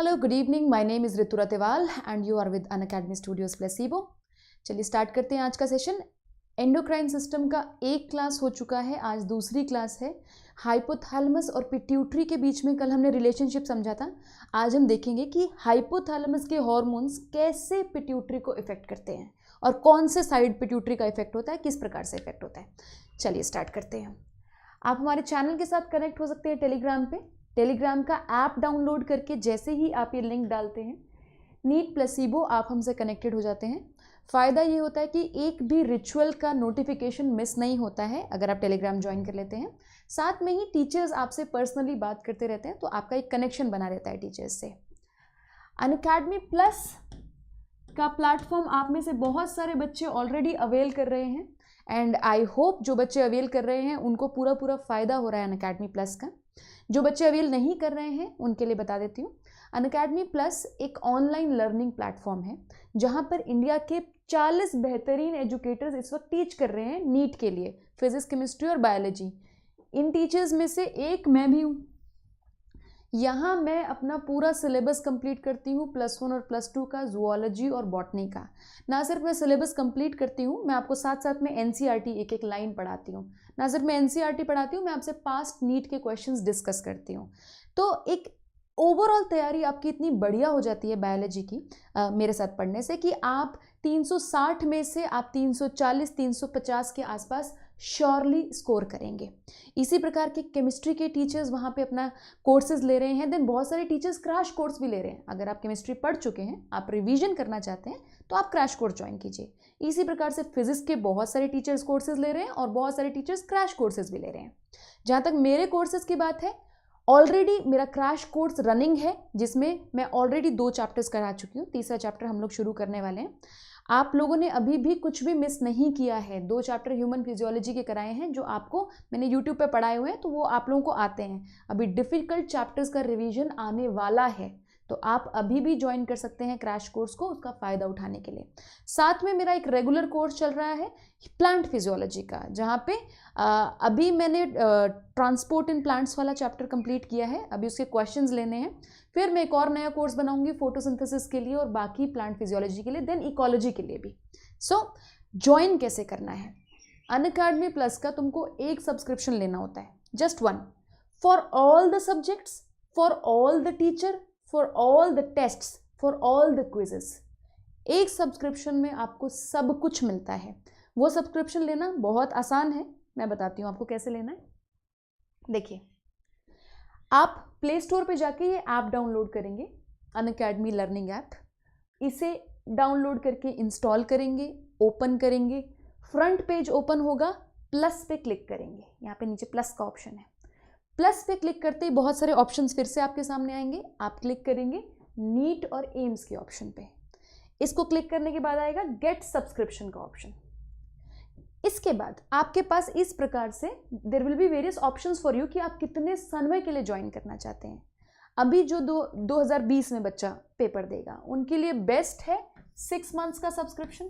Hello, good evening. My name is Ritu Ratewal and you are with Unacademy studios placebo. चलिए start करते हैं आज का सेशन। एंडोक्राइन सिस्टम का एक क्लास हो चुका है, आज दूसरी क्लास है। हाइपोथैलेमस और पिट्यूटरी के बीच में कल हमने रिलेशनशिप समझा था। आज हम देखेंगे कि हाइपोथैलेमस के हॉर्मोन्स कैसे पिट्यूटरी को इफेक्ट करते हैं और कौन से साइड पिट्यूटरी का इफेक्ट होता है, किस प्रकार से इफेक्ट होता है। चलिए स्टार्ट करते हैं। आप हमारे चैनल के साथ कनेक्ट हो सकते हैं टेलीग्राम पे। टेलीग्राम का ऐप डाउनलोड करके जैसे ही आप ये लिंक डालते हैं नीट प्लेसिबो, आप हमसे कनेक्टेड हो जाते हैं। फ़ायदा ये होता है कि एक भी रिचुअल का नोटिफिकेशन मिस नहीं होता है अगर आप टेलीग्राम ज्वाइन कर लेते हैं। साथ में ही टीचर्स आपसे पर्सनली बात करते रहते हैं, तो आपका एक कनेक्शन बना रहता है टीचर्स से। अनअकैडमी प्लस का प्लेटफॉर्म आप में से बहुत सारे बच्चे ऑलरेडी अवेल कर रहे हैं एंड आई होप जो बच्चे अवेल कर रहे हैं उनको पूरा फ़ायदा हो रहा है अनअकैडमी प्लस का। जो बच्चे अवेल नहीं कर रहे हैं उनके लिए बता देती हूँ, अनअकैडमी प्लस एक ऑनलाइन लर्निंग प्लेटफॉर्म है जहाँ पर इंडिया के 40 बेहतरीन एजुकेटर्स इस वक्त टीच कर रहे हैं नीट के लिए, फिजिक्स, केमिस्ट्री और बायोलॉजी। इन टीचर्स में से एक मैं भी हूँ। यहाँ मैं अपना पूरा सिलेबस कंप्लीट करती हूँ, +1 और +2 का, जूलॉजी और बॉटनी का। ना सिर्फ मैं सिलेबस कंप्लीट करती हूँ, मैं आपको साथ साथ में एनसीईआरटी एक एक लाइन पढ़ाती हूँ। ना सिर्फ मैं एनसीईआरटी पढ़ाती हूँ, मैं आपसे पास्ट नीट के क्वेश्चंस डिस्कस करती हूँ। तो एक ओवरऑल तैयारी आपकी इतनी बढ़िया हो जाती है बायोलॉजी की मेरे साथ पढ़ने से कि आप 360 में से आप 340 350 के आसपास श्योरली स्कोर करेंगे। इसी प्रकार के केमिस्ट्री के टीचर्स वहाँ पे अपना कोर्सेज ले रहे हैं। देन बहुत सारे टीचर्स क्रैश कोर्स भी ले रहे हैं। अगर आप केमिस्ट्री पढ़ चुके हैं, आप रिवीजन करना चाहते हैं, तो आप क्रैश कोर्स ज्वाइन कीजिए। इसी प्रकार से फिजिक्स के बहुत सारे टीचर्स कोर्सेज ले रहे हैं और बहुत सारे टीचर्स क्रैश कोर्सेज भी ले रहे हैं। जहाँ तक मेरे कोर्सेज की बात है, ऑलरेडी मेरा क्रैश कोर्स रनिंग है जिसमें मैं ऑलरेडी 2 चैप्टर्स करा चुकी हूँ। तीसरा चैप्टर हम लोग शुरू करने वाले हैं। आप लोगों ने अभी भी कुछ भी मिस नहीं किया है। 2 चैप्टर ह्यूमन फिजियोलॉजी के कराए हैं जो आपको मैंने यूट्यूब पे पढ़ाए हुए हैं, तो वो आप लोगों को आते हैं। अभी डिफ़िकल्ट चैप्टर्स का रिवीजन आने वाला है, तो आप अभी भी ज्वाइन कर सकते हैं क्रैश कोर्स को, उसका फ़ायदा उठाने के लिए। साथ में मेरा एक रेगुलर कोर्स चल रहा है प्लांट फिजियोलॉजी का, जहाँ पे अभी मैंने ट्रांसपोर्ट इन प्लांट्स वाला चैप्टर कंप्लीट किया है। अभी उसके क्वेश्चंस लेने हैं। फिर मैं एक और नया कोर्स बनाऊंगी फोटोसिंथेसिस के लिए और बाकी प्लांट फिजियोलॉजी के लिए, देन इकोलॉजी के लिए भी। सो ज्वाइन कैसे करना है? अनअकैडमी प्लस का तुमको एक सब्सक्रिप्शन लेना होता है, just 1, for all the subjects, for all the teacher, for all the tests, for all the quizzes. एक सब्सक्रिप्शन में आपको सब कुछ मिलता है। वो सब्सक्रिप्शन लेना बहुत आसान है, मैं बताती हूँ आपको कैसे लेना है। देखिए, आप प्ले स्टोर पे जाके ये ऐप डाउनलोड करेंगे, अनअकैडमी लर्निंग ऐप। इसे डाउनलोड करके इंस्टॉल करेंगे, ओपन करेंगे। फ्रंट पेज ओपन होगा, प्लस पे क्लिक करेंगे। यहाँ पे नीचे प्लस का ऑप्शन है। प्लस पे क्लिक करते ही बहुत सारे ऑप्शंस फिर से आपके सामने आएंगे। आप क्लिक करेंगे नीट और एम्स के ऑप्शन पे। इसको क्लिक करने के बाद आएगा गेट सब्सक्रिप्शन का ऑप्शन। इसके बाद आपके पास इस प्रकार से there will be various options for you कि आप कितने समय के लिए ज्वाइन करना चाहते हैं। अभी जो 2020 में बच्चा पेपर देगा उनके लिए बेस्ट है 6 मंथ्स का सब्सक्रिप्शन।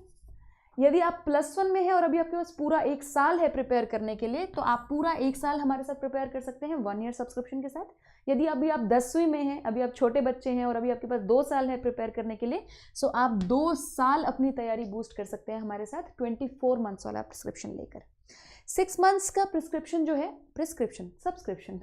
यदि आप +1 में हैं और अभी आपके पास पूरा 1 साल है प्रिपेयर करने के लिए, तो आप पूरा 1 साल हमारे साथ प्रिपेयर कर सकते हैं 1 ईयर सब्सक्रिप्शन के साथ। यदि अभी आप 10वीं में हैं, अभी आप छोटे बच्चे हैं और अभी आपके पास 2 साल है प्रिपेयर करने के लिए, सो आप 2 साल अपनी तैयारी बूस्ट कर सकते हैं हमारे साथ 24 मंथ्स वाला प्रिस्क्रिप्शन लेकर। 6 मंथ्स का प्रिस्क्रिप्शन जो है, सब्सक्रिप्शन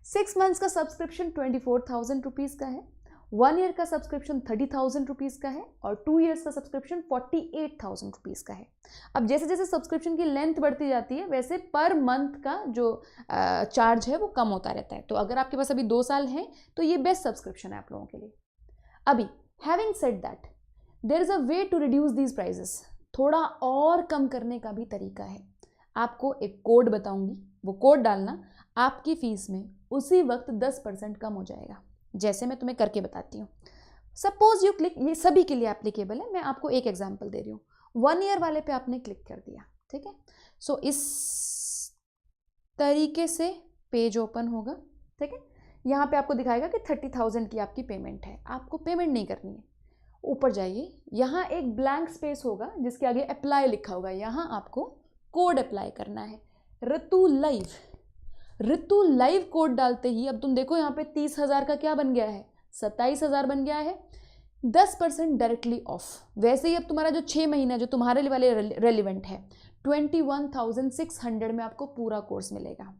6 मंथ्स का सब्सक्रिप्शन 24,000 रुपीज़ का है। 1 ईयर का सब्सक्रिप्शन 30,000 रुपीज़ का है और 2 ईयर्स का सब्सक्रिप्शन 48,000 रुपीज़ का है। अब जैसे जैसे सब्सक्रिप्शन की लेंथ बढ़ती जाती है, वैसे पर मंथ का जो चार्ज है वो कम होता रहता है। तो अगर आपके पास अभी 2 साल हैं तो ये बेस्ट सब्सक्रिप्शन है आप लोगों के लिए। अभी having said that, there is a way to reduce these prices. थोड़ा और कम करने का भी तरीका है। आपको एक कोड बताऊंगी, वो कोड डालना, आपकी फीस में उसी वक्त 10% कम हो जाएगा। जैसे मैं तुम्हें करके बताती हूँ। सपोज यू क्लिक, ये सभी के लिए एप्लीकेबल है, मैं आपको एक एग्जांपल दे रही हूँ। 1 ईयर वाले पे आपने क्लिक कर दिया, ठीक है। सो इस तरीके से पेज ओपन होगा, ठीक है। यहाँ पे आपको दिखाएगा कि 30,000 की आपकी पेमेंट है। आपको पेमेंट नहीं करनी है। ऊपर जाइए, यहाँ एक ब्लैंक स्पेस होगा जिसके आगे अप्लाई लिखा होगा। यहाँ आपको कोड अप्लाई करना है, ऋतु लाइव कोड डालते ही अब तुम देखो यहाँ पे 30,000 का क्या बन गया है, 27,000 बन गया है। 10% डायरेक्टली ऑफ। वैसे ही अब तुम्हारा जो 6 महीना जो तुम्हारे वाले रेलिवेंट है 21,600 में आपको पूरा कोर्स मिलेगा।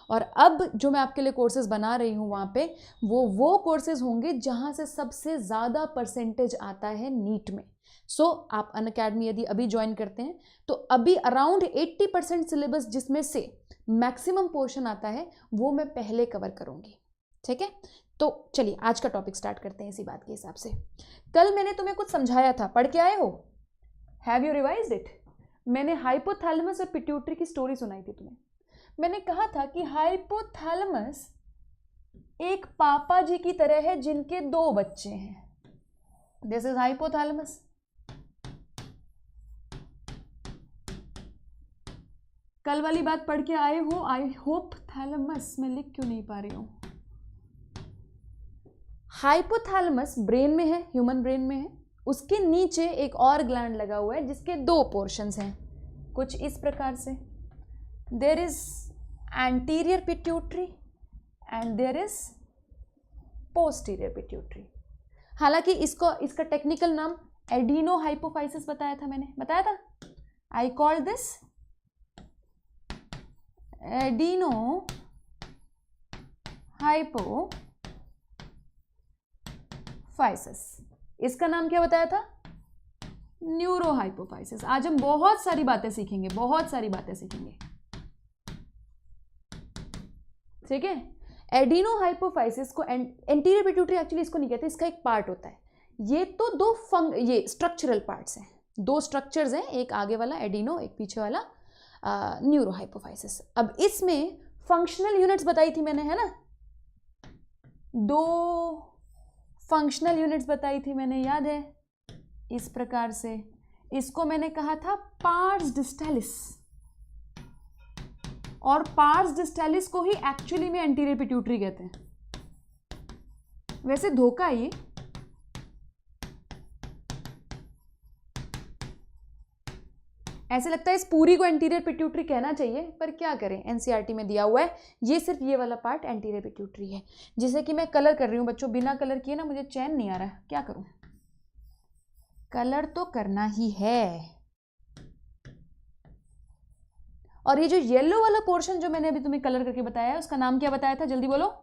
और अब जो मैं आपके लिए कोर्सेज बना रही हूँ वहाँ पे वो कोर्सेज होंगे जहाँ से सबसे ज़्यादा परसेंटेज आता है नीट में। सो आप अनअकैडमी यदि अभी ज्वाइन करते हैं तो अभी अराउंड 80% सिलेबस जिसमें से मैक्सिमम पोर्शन आता है वो मैं पहले कवर करूँगी। ठीक है, तो चलिए आज का टॉपिक स्टार्ट करते हैं इसी बात के हिसाब से। कल मैंने तुम्हें कुछ समझाया था, पढ़ के आए हो? Have you revised it? मैंने हाइपोथैलेमस और पिट्यूटरी की स्टोरी सुनाई थी तुम्हें। मैंने कहा था कि हाइपोथैलेमस एक पापा जी की तरह है जिनके 2 बच्चे हैं। This is hypothalamus. कल वाली बात पढ़ के आए हो? आई होप थैलेमस में लिख क्यों नहीं पा रही हूं। हाइपोथैलेमस ब्रेन में है, ह्यूमन ब्रेन में है। उसके नीचे एक और ग्लैंड लगा हुआ है जिसके 2 पोर्शंस हैं, कुछ इस प्रकार से। There is anterior pituitary and there is posterior pituitary. हालांकि इसका टेक्निकल नाम एडिनो हाइपोफाइसिस बताया था, मैंने बताया था। I call this adeno hypophysis. इसका नाम क्या बताया था? Neuro hypophysis. आज हम बहुत सारी बातें सीखेंगे, बहुत सारी बातें सीखेंगे। ठीक है, एडिनो हाइपोफाइसिस को एंटीरियर पिट्यूटरी एक्चुअली इसको नहीं कहते, इसका एक पार्ट होता है। ये तो ये स्ट्रक्चरल पार्ट्स हैं, 2 स्ट्रक्चर्स हैं, एक आगे वाला एडिनो, एक पीछे वाला न्यूरो हाइपोफाइसिस। अब इसमें फंक्शनल यूनिट्स बताई थी मैंने, है ना? 2 फंक्शनल यूनिट्स बताई थी मैंने, याद है? इस प्रकार से इसको मैंने कहा था पार्स डिस्टालिस, और पार्स डिस्टालिस को ही एक्चुअली में एंटीरियर पिट्यूटरी कहते हैं। वैसे धोखा ये, ऐसे लगता है इस पूरी को एंटीरियर पिट्यूटरी कहना चाहिए, पर क्या करें, एनसीईआरटी में दिया हुआ है ये सिर्फ ये वाला पार्ट एंटीरियर पिट्यूटरी है, जिसे कि मैं कलर कर रही हूँ बच्चों। बिना कलर किए ना मुझे चैन नहीं आ रहा है, क्या करूँ? कलर तो करना ही है। और ये जो येलो वाला पोर्शन जो मैंने अभी तुम्हें कलर करके बताया है उसका नाम क्या बताया था? जल्दी बोलो।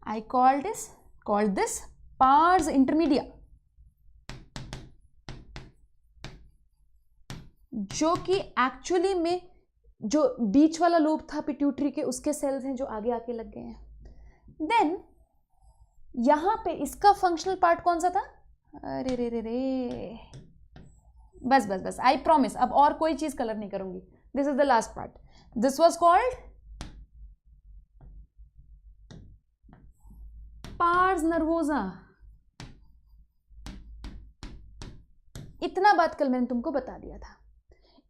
I called this parse intermedia, जो कि एक्चुअली में जो बीच वाला लोब था पिट्यूटरी के, उसके सेल्स हैं जो आगे आके लग गए हैं। देन यहां पे इसका फंक्शनल पार्ट कौन सा था? अरे रे रे रे, बस आई प्रॉमिस अब और कोई चीज कलर नहीं करूंगी। This is the last part. This was called pars nervosa. इतना बात कल मैंने तुमको बता दिया था।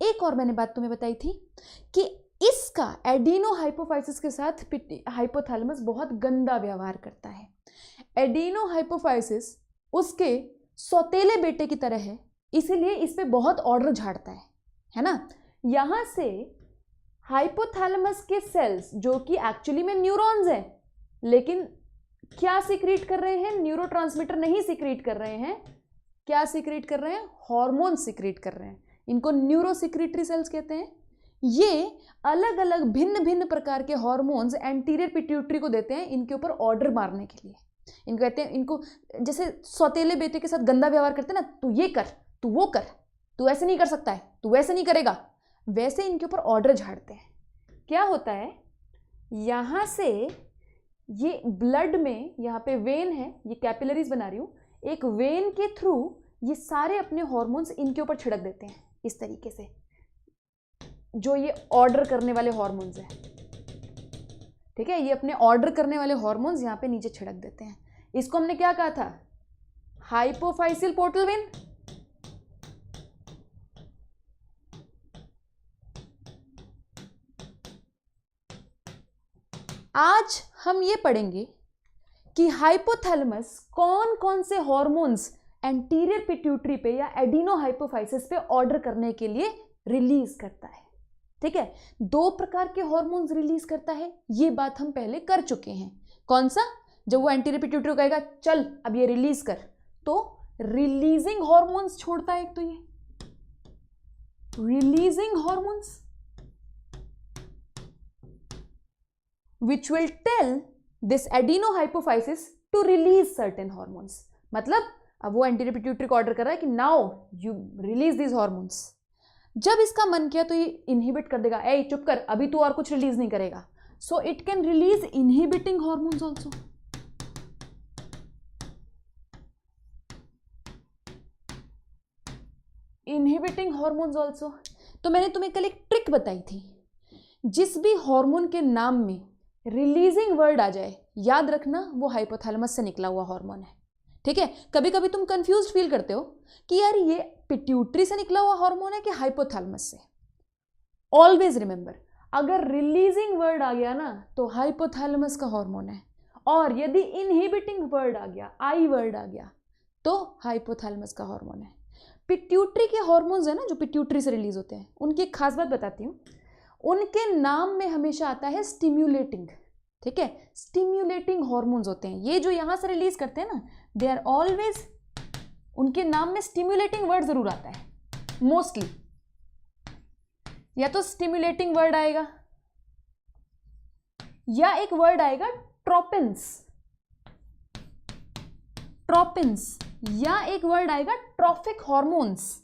एक और मैंने बात तुम्हें बताई थी कि इसका एडिनो हाइपोफाइसिस के साथ हाइपोथैलेमस बहुत गंदा व्यवहार करता है। एडिनो हाइपोफाइसिस उसके सौतेले बेटे की तरह है, इसीलिए इस पे बहुत ऑर्डर झाड़ता है ना? यहां से हाइपोथैलेमस के सेल्स जो कि एक्चुअली में न्यूरॉन्स हैं, लेकिन क्या सीक्रेट कर रहे हैं? न्यूरोट्रांसमीटर नहीं सीक्रेट कर रहे हैं। क्या सीक्रेट कर रहे हैं? हार्मोन सीक्रेट कर रहे हैं। इनको न्यूरोसिक्रेटरी सेल्स कहते हैं। ये अलग अलग भिन्न भिन्न प्रकार के हार्मोन्स एंटीरियर पिट्यूटरी को देते हैं इनके ऊपर ऑर्डर मारने के लिए। इनको कहते हैं, इनको जैसे सौतेले बेटे के साथ गंदा व्यवहार करते हैं ना, तू ये कर, तू वो कर, तू ऐसे नहीं कर सकता है, तू वैसे नहीं करेगा, वैसे इनके ऊपर ऑर्डर झाड़ते हैं। क्या होता है, यहाँ से ये ब्लड में, यहाँ पे वेन है, ये कैपिलरीज बना रही हूँ, एक वेन के थ्रू ये सारे अपने हार्मोन्स इनके ऊपर छिड़क देते हैं इस तरीके से, जो ये ऑर्डर करने वाले हार्मोन्स हैं। ठीक है, ये अपने ऑर्डर करने वाले हार्मोन्स यहाँ पे नीचे छिड़क देते हैं। इसको हमने क्या कहा था? हाइपोफाइसिल पोर्टल वेन। आज हम ये पढ़ेंगे कि हाइपोथैलेमस कौन कौन से हार्मोन्स एंटीरियर पिट्यूटरी पे या एडिनो हाइपोफाइसिस पे ऑर्डर करने के लिए रिलीज करता है। ठीक है, 2 प्रकार के हार्मोन्स रिलीज करता है, ये बात हम पहले कर चुके हैं। कौन सा? जब वो एंटीरियर पिट्यूटरी कहेगा चल अब ये रिलीज कर, तो रिलीजिंग हॉर्मोन्स छोड़ता है। एक तो ये releasing hormones which will tell this adenohypophysis to release certain hormones। मतलब अब वो एंटीरियर पिट्यूटरी को ऑर्डर कर रहा है कि now you release these hormones. जब इसका मन किया तो ये इनहिबिट कर देगा, ए चुप कर, अभी तू और कुछ रिलीज नहीं करेगा। So it can release inhibiting hormones also. Inhibiting hormones also. तो मैंने तुम्हें कल एक ट्रिक बताई थी, जिस भी हार्मोन के नाम में रिलीजिंग वर्ड आ जाए, याद रखना वो हाइपोथैलेमस से निकला हुआ हार्मोन है। ठीक है, कभी कभी तुम कंफ्यूज फील करते हो कि यार ये पिट्यूटरी से निकला हुआ हार्मोन है कि हाइपोथैलेमस से। ऑलवेज रिमेंबर, अगर रिलीजिंग वर्ड आ गया ना तो हाइपोथैलेमस का हार्मोन है, और यदि इनहिबिटिंग वर्ड आ गया, आई वर्ड आ गया, तो हाइपोथैलेमस का हार्मोन है। पिट्यूटरी के हार्मोन्स है ना जो पिट्यूटरी से रिलीज होते हैं, उनकी एक खास बात बताती हूँ, उनके नाम में हमेशा आता है स्टिम्युलेटिंग। ठीक है, स्टिम्युलेटिंग हॉर्मोन्स होते हैं ये जो यहां से रिलीज करते हैं ना, दे आर ऑलवेज, उनके नाम में स्टिम्युलेटिंग वर्ड जरूर आता है मोस्टली। या तो स्टिम्युलेटिंग वर्ड आएगा, या एक वर्ड आएगा ट्रोपिन्स, ट्रोपिन्स, या एक वर्ड आएगा trophic hormones.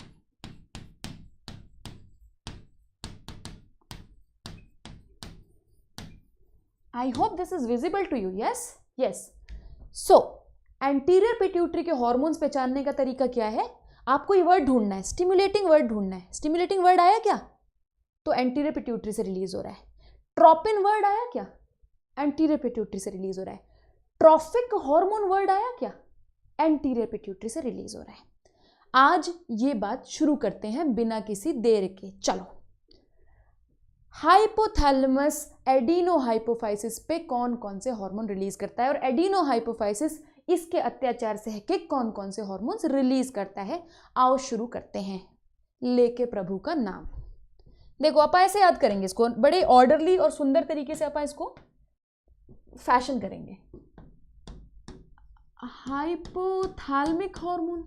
I hope this is visible to you. Yes, yes. So, anterior pituitary के हॉर्मोन्स पहचानने का तरीका क्या है? आपको ये वर्ड ढूंढना है, स्टिमुलेटिंग वर्ड ढूंढना है। स्टिमुलेटिंग वर्ड आया क्या? तो एंटीरियर पिट्यूटरी से रिलीज हो रहा है। ट्रोपिन वर्ड आया क्या? एंटीरियर पिट्यूटरी से रिलीज हो रहा है। ट्रॉफिक हार्मोन वर्ड आया क्या? एंटीरियर पिट्यूटरी से रिलीज हो रहा है। आज ये बात शुरू करते हैं बिना किसी देर के। चलो, हाइपोथैलेमस एडिनोहाइपोफाइसिस पे कौन कौन से हार्मोन रिलीज करता है, और एडिनोहाइपोफाइसिस इसके अत्याचार से है कि कौन कौन से हार्मोन्स रिलीज करता है। आओ शुरू करते हैं, लेके प्रभु का नाम। देखो आप ऐसे याद करेंगे इसको, बड़े ऑर्डरली और सुंदर तरीके से आप इसको फैशन करेंगे। हाइपोथैलेमिक हार्मोन,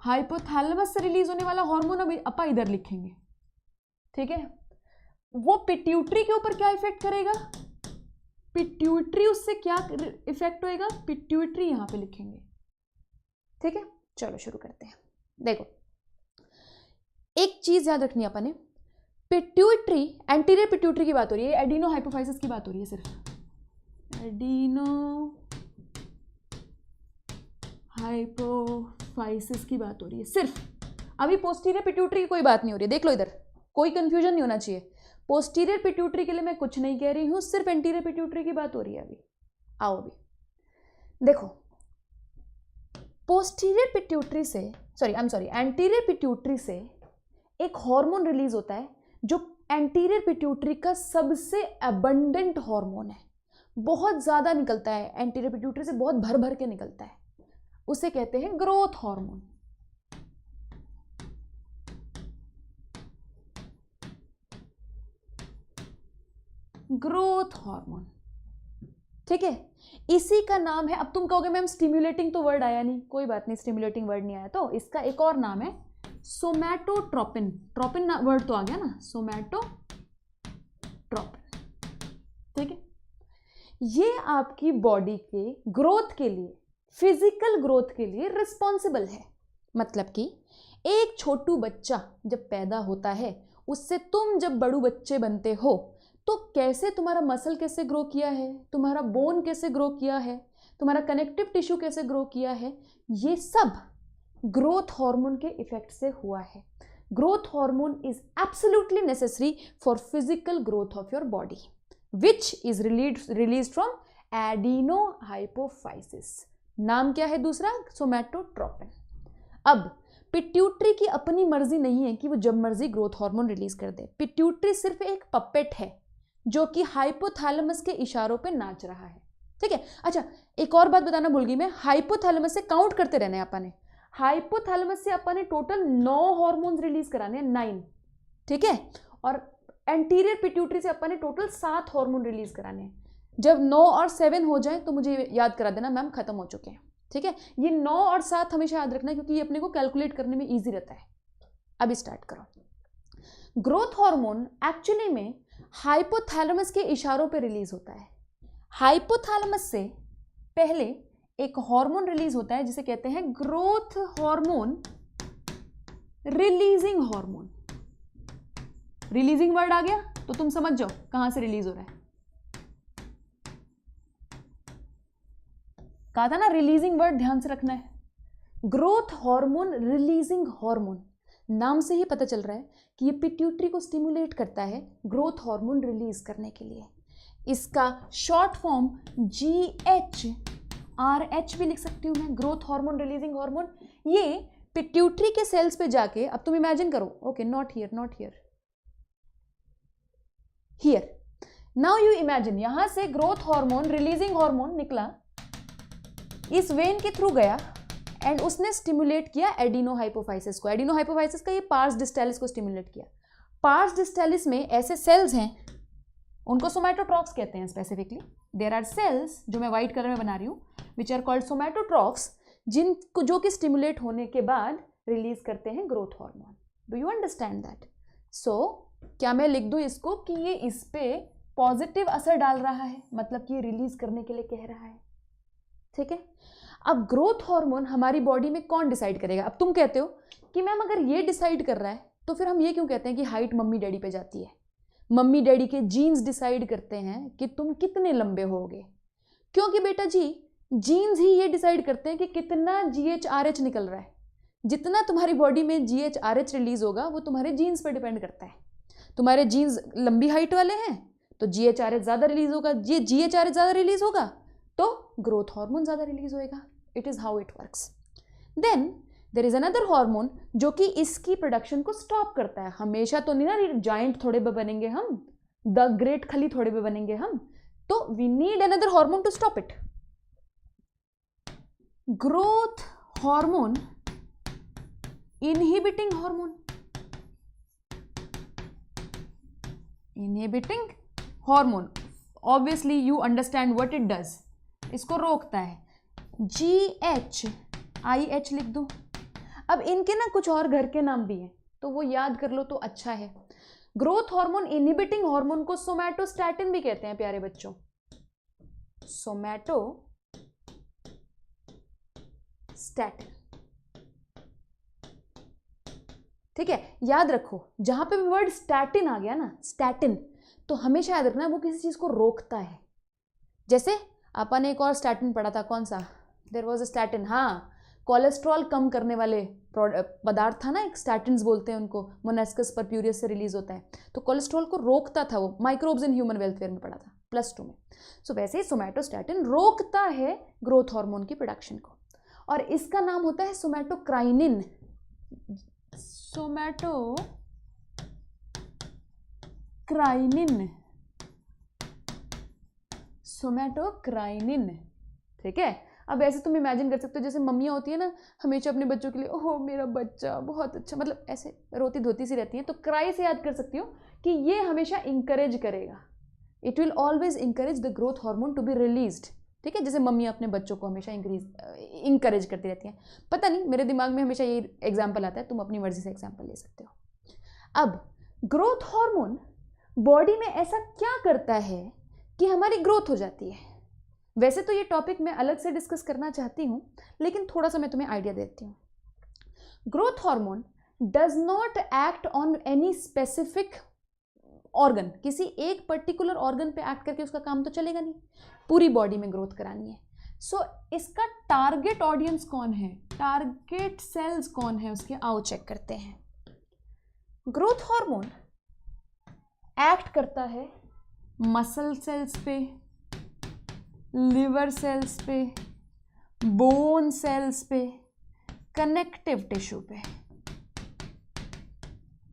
हाइपोथैलेमस से रिलीज होने वाला हार्मोन अभी अपा इधर लिखेंगे। ठीक है, वो पिट्यूटरी के ऊपर क्या इफेक्ट करेगा? पिट्यूटरी उससे क्या इफेक्ट होएगा? पिट्यूटरी यहां पे लिखेंगे। ठीक है, चलो शुरू करते हैं। देखो एक चीज याद रखनी है अपन ने, पिट्यूटरी, एंटीरियर पिट्यूटरी की बात हो रही है, एडिनो हाइपोफाइसिस की बात हो रही है, सिर्फ एडिनो हाइपोफाइसिस की बात हो रही है सिर्फ। अभी पोस्टीरियर पिट्यूटरी की कोई बात नहीं हो रही है, देख लो इधर, कोई कंफ्यूजन नहीं होना चाहिए। पोस्टीरियर पिट्यूटरी के लिए मैं कुछ नहीं कह रही हूं, सिर्फ एंटीरियर पिट्यूटरी की बात हो रही है अभी। आओ अभी देखो, पोस्टीरियर पिट्यूटरी से, एंटीरियर पिट्यूटरी से एक हार्मोन रिलीज होता है जो एंटीरियर पिट्यूटरी का सबसे अबंडेंट हार्मोन है, बहुत ज्यादा निकलता है एंटीरियर पिट्यूटरी से, बहुत भर भर के निकलता है, उसे कहते हैं ग्रोथ हार्मोन। ग्रोथ हार्मोन, ठीक है, इसी का नाम है। अब तुम कहोगे मैम स्टिम्युलेटिंग तो वर्ड आया नहीं, कोई बात नहीं, स्टिम्युलेटिंग वर्ड नहीं आया तो इसका एक और नाम है सोमैटोट्रोपिन। ट्रोपिन वर्ड तो आ गया ना, सोमैटोट्रोपिन। ठीक है, ये आपकी बॉडी के ग्रोथ के लिए, फिजिकल ग्रोथ के लिए रिस्पॉन्सिबल है। मतलब कि एक छोटू बच्चा जब पैदा होता है, उससे तुम जब बड़ू बच्चे बनते हो तो कैसे तुम्हारा मसल कैसे ग्रो किया है, तुम्हारा बोन कैसे ग्रो किया है, तुम्हारा कनेक्टिव टिश्यू कैसे ग्रो किया है, ये सब ग्रोथ हार्मोन के इफेक्ट से हुआ है। Growth hormone is absolutely necessary for physical growth of your body, which is released from adenohypophysis. नाम क्या है दूसरा? सोमैटोट्रोपिन। अब पिट्यूटरी की अपनी मर्जी नहीं है कि वो जब मर्जी ग्रोथ हार्मोन रिलीज कर दे। पिट्यूटरी सिर्फ एक पपेट है जो कि हाइपोथैलेमस के इशारों पे नाच रहा है। ठीक है, अच्छा एक और बात बताना भूल गई मैं, हाइपोथैलेमस से काउंट करते रहने अपन ने। हाइपोथैलेमस से अपन ने टोटल 9 हार्मोन्स रिलीज कराने हैं, 9। ठीक है, और एंटीरियर पिट्यूटरी से अपन ने टोटल 7 हार्मोन रिलीज कराने हैं। जब 9 और 7 हो जाए तो मुझे याद करा देना मैम खत्म हो चुके हैं, ठीक है। ये 9 और 7 हमेशा याद रखना क्योंकि ये अपने को कैलकुलेट करने में ईजी रहता है। अभी स्टार्ट करो। ग्रोथ हार्मोन एक्चुअली में हाइपोथैलेमस के इशारों पे रिलीज होता है। हाइपोथैलेमस से पहले एक हार्मोन रिलीज होता है जिसे कहते हैं growth hormone releasing hormone. Releasing word आ गया तो तुम समझ जाओ कहां से रिलीज हो रहा है। कहा था ना रिलीजिंग वर्ड ध्यान से रखना है। ग्रोथ हार्मोन रिलीजिंग हार्मोन, नाम से ही पता चल रहा है कि ये पिट्यूटरी को स्टिमुलेट करता है ग्रोथ हार्मोन रिलीज करने के लिए। इसका शॉर्ट फॉर्म GHRH भी लिख सकती हूं मैं, ग्रोथ हार्मोन रिलीजिंग हार्मोन। ये पिट्यूटरी के सेल्स पे जाके, अब तुम इमेजिन करो, okay not here, not here, here, now you imagine, यहां से ग्रोथ हार्मोन रिलीजिंग हार्मोन निकला, इस वेन के थ्रू गया एंड उसने स्टिमुलेट किया एडिनोहाइपोफाइसिस को। एडिनोहाइपोफाइसिस का ये पार्स डिस्टेलिस को स्टिमुलेट किया। पार्स डिस्टेलिस में ऐसे सेल्स हैं, उनको सोमैटोट्रॉफ्स कहते हैं स्पेसिफिकली। देयर आर सेल्स, जो मैं व्हाइट कलर में बना रही हूं, विच आर कॉल्ड सोमैटोट्रॉफ्स, जिनको जो कि स्टिमुलेट होने के बाद रिलीज करते हैं growth hormone. Do you understand that? So क्या मैं लिख दूं इसको कि ये इस पे पॉजिटिव असर डाल रहा है, मतलब कि ये रिलीज करने के लिए कह रहा है, ठीक है। अब ग्रोथ हार्मोन हमारी बॉडी में कौन डिसाइड करेगा? अब तुम कहते हो कि मैम अगर ये डिसाइड कर रहा है तो फिर हम ये क्यों कहते हैं कि हाइट मम्मी डैडी पे जाती है? मम्मी डैडी के जीन्स डिसाइड करते हैं कि तुम कितने लंबे होगे, क्योंकि बेटा जी जीन्स ही ये डिसाइड करते हैं कि कितना GHRH निकल रहा है। जितना तुम्हारी बॉडी में GHRH रिलीज होगा वो तुम्हारे जीन्स पर डिपेंड करता है। तुम्हारे जीन्स लंबी हाइट वाले हैं तो GHRH ज़्यादा रिलीज होगा, ये GHRH ज़्यादा रिलीज होगा तो ग्रोथ हार्मोन ज़्यादा रिलीज होएगा। It is how it works. Then there is another hormone जो कि इसकी प्रोडक्शन को स्टॉप करता है। हमेशा तो नहीं ना जाइंट थोड़े पे बनेंगे हम, द ग्रेट खली थोड़े पे बनेंगे हम, तो we need another hormone to stop it. Growth hormone inhibiting hormone, inhibiting hormone, obviously you understand what it does, इसको रोकता है। GHIH लिख दो। अब इनके ना कुछ और घर के नाम भी हैं तो वो याद कर लो तो अच्छा है। ग्रोथ हार्मोन इनहिबिटिंग हार्मोन को सोमैटोस्टैटिन भी कहते हैं प्यारे बच्चों, सोमैटोस्टैटिन, ठीक है। याद रखो जहां पे भी वर्ड स्टैटिन आ गया ना, स्टैटिन, तो हमेशा याद रखना वो किसी चीज को रोकता है। जैसे अपन एक और स्टैटिन पढ़ा था, कौन सा? देयर वाज अ स्टैटिन, हाँ, कोलेस्ट्रॉल कम करने वाले पदार्थ था ना एक, स्टैटिन्स बोलते हैं उनको, मोनेस्कस परप्यूरियस से रिलीज होता है, तो कोलेस्ट्रॉल को रोकता था वो। माइक्रोब्स इन ह्यूमन वेलफेयर में पढ़ा था +2 में। सो वैसे ही सोमैटोस्टैटिन रोकता है ग्रोथ हार्मोन की प्रोडक्शन को, और इसका नाम होता है सोमैटोक्राइनिन। सोमैटोक्राइनिन, सोमैटोक्राइनिन, ठीक है। अब ऐसे तुम इमेजिन कर सकते हो जैसे मम्मियाँ होती है ना, हमेशा अपने बच्चों के लिए ओह मेरा बच्चा बहुत अच्छा, मतलब ऐसे रोती धोती सी रहती हैं, तो क्राई से याद कर सकती हो कि ये हमेशा इंकरेज करेगा, it will always encourage the growth hormone to be released, ठीक है। जैसे मम्मियाँ अपने बच्चों को हमेशा इंकरेज करती रहती हैं। पता नहीं, मेरे दिमाग में हमेशा ये एग्जाम्पल आता है, तुम अपनी मर्जी से एग्जाम्पल ले सकते हो। अब ग्रोथ हार्मोन बॉडी में ऐसा क्या करता है कि हमारी ग्रोथ हो जाती है? वैसे तो ये टॉपिक मैं अलग से डिस्कस करना चाहती हूँ, लेकिन थोड़ा सा मैं तुम्हें आइडिया देती हूँ। Growth hormone does not act on any specific organ, किसी एक पर्टिकुलर ऑर्गन पे एक्ट करके उसका काम तो चलेगा नहीं, पूरी बॉडी में ग्रोथ करानी है। सो इसका टारगेट ऑडियंस कौन है, टारगेट सेल्स कौन है उसके, आओ चेक करते हैं। ग्रोथ हार्मोन एक्ट करता है मसल सेल्स पे, लिवर सेल्स पे, बोन सेल्स पे, कनेक्टिव टिश्यू पे,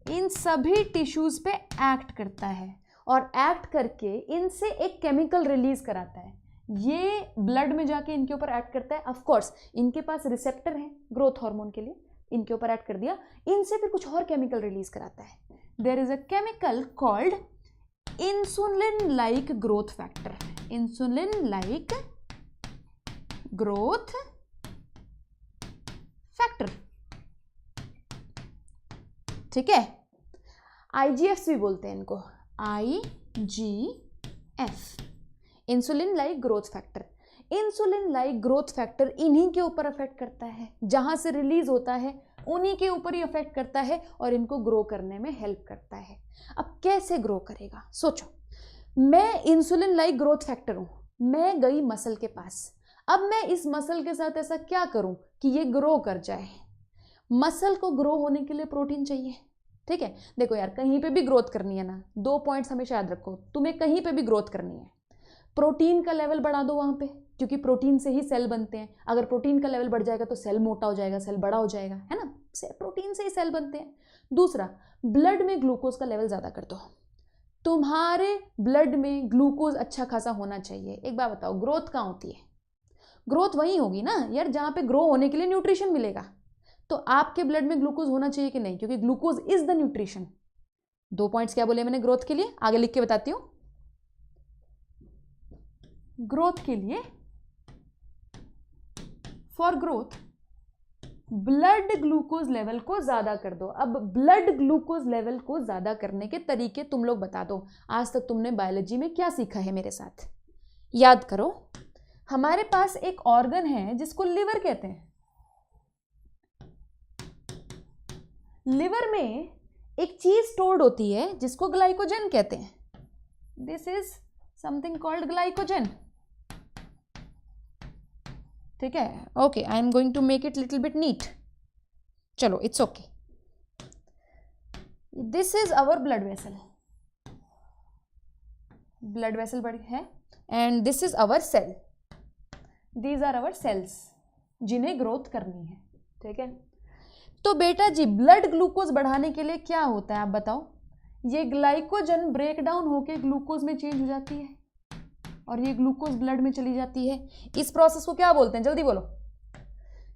इन सभी टिश्यूज पे एक्ट करता है, और एक्ट करके इनसे एक केमिकल रिलीज कराता है। ये ब्लड में जाके इनके ऊपर एक्ट करता है। ऑफ कोर्स इनके पास रिसेप्टर है ग्रोथ हार्मोन के लिए, इनके ऊपर एक्ट कर दिया, इनसे फिर कुछ और केमिकल रिलीज कराता है। There is a chemical called insulin like growth factor. Insulin like growth factor, ठीक है। IGF भी बोलते हैं इनको, IGF, insulin like growth factor. Insulin like growth factor इन्हीं के ऊपर अफेक्ट करता है, जहां से रिलीज होता है उन्हीं के ऊपर ही अफेक्ट करता है और इनको ग्रो करने में हेल्प करता है। अब कैसे ग्रो करेगा, सोचो, मैं इंसुलिन लाइक ग्रोथ फैक्टर हूं, मैं गई मसल के पास, अब मैं इस मसल के साथ ऐसा क्या करूं कि ये ग्रो कर जाए। मसल को ग्रो होने के लिए प्रोटीन चाहिए, ठीक है। देखो यार, कहीं पे भी ग्रोथ करनी है ना, 2 पॉइंट्स हमेशा याद रखो, तुम्हें कहीं पे भी ग्रोथ करनी है, प्रोटीन का लेवल बढ़ा दो वहां पे, क्योंकि प्रोटीन से ही सेल बनते हैं। अगर प्रोटीन का लेवल बढ़ जाएगा तो सेल मोटा हो जाएगा, सेल बड़ा हो जाएगा, है ना, प्रोटीन से ही सेल बनते हैं। दूसरा, ब्लड में ग्लूकोज का लेवल ज्यादा कर दो, तुम्हारे ब्लड में ग्लूकोज अच्छा खासा होना चाहिए। एक बात बताओ, ग्रोथ कहाँ होती है? ग्रोथ वहीं होगी ना यार, जहां पे ग्रो होने के लिए न्यूट्रिशन मिलेगा। तो आपके ब्लड में ग्लूकोज होना चाहिए कि नहीं, क्योंकि glucose is the nutrition. 2 points क्या बोले मैंने ग्रोथ के लिए, आगे लिख के बताती हूं। ग्रोथ के लिए, for growth blood glucose level को ज्यादा कर दो। अब ब्लड ग्लूकोज लेवल को ज्यादा करने के तरीके तुम लोग बता दो। आज तक तुमने बायोलॉजी में क्या सीखा है मेरे साथ, याद करो। हमारे पास एक ऑर्गन है जिसको लिवर कहते हैं। लिवर में एक चीज स्टोर्ड होती है जिसको ग्लाइकोजन कहते हैं। This is something called glycogen, ठीक है। Okay, I am going to make it little bit neat, चलो it's okay. This is our blood vessel, blood vessel बड़ी है, and this is our cell, these are our cells जिन्हें growth करनी है, ठीक है। तो बेटा जी, ब्लड ग्लूकोज बढ़ाने के लिए क्या होता है आप बताओ? ये ग्लाइकोजन ब्रेक डाउन होके ग्लूकोज में चेंज हो जाती है और ये ग्लूकोज ब्लड में चली जाती है। इस प्रोसेस को क्या बोलते हैं, जल्दी बोलो।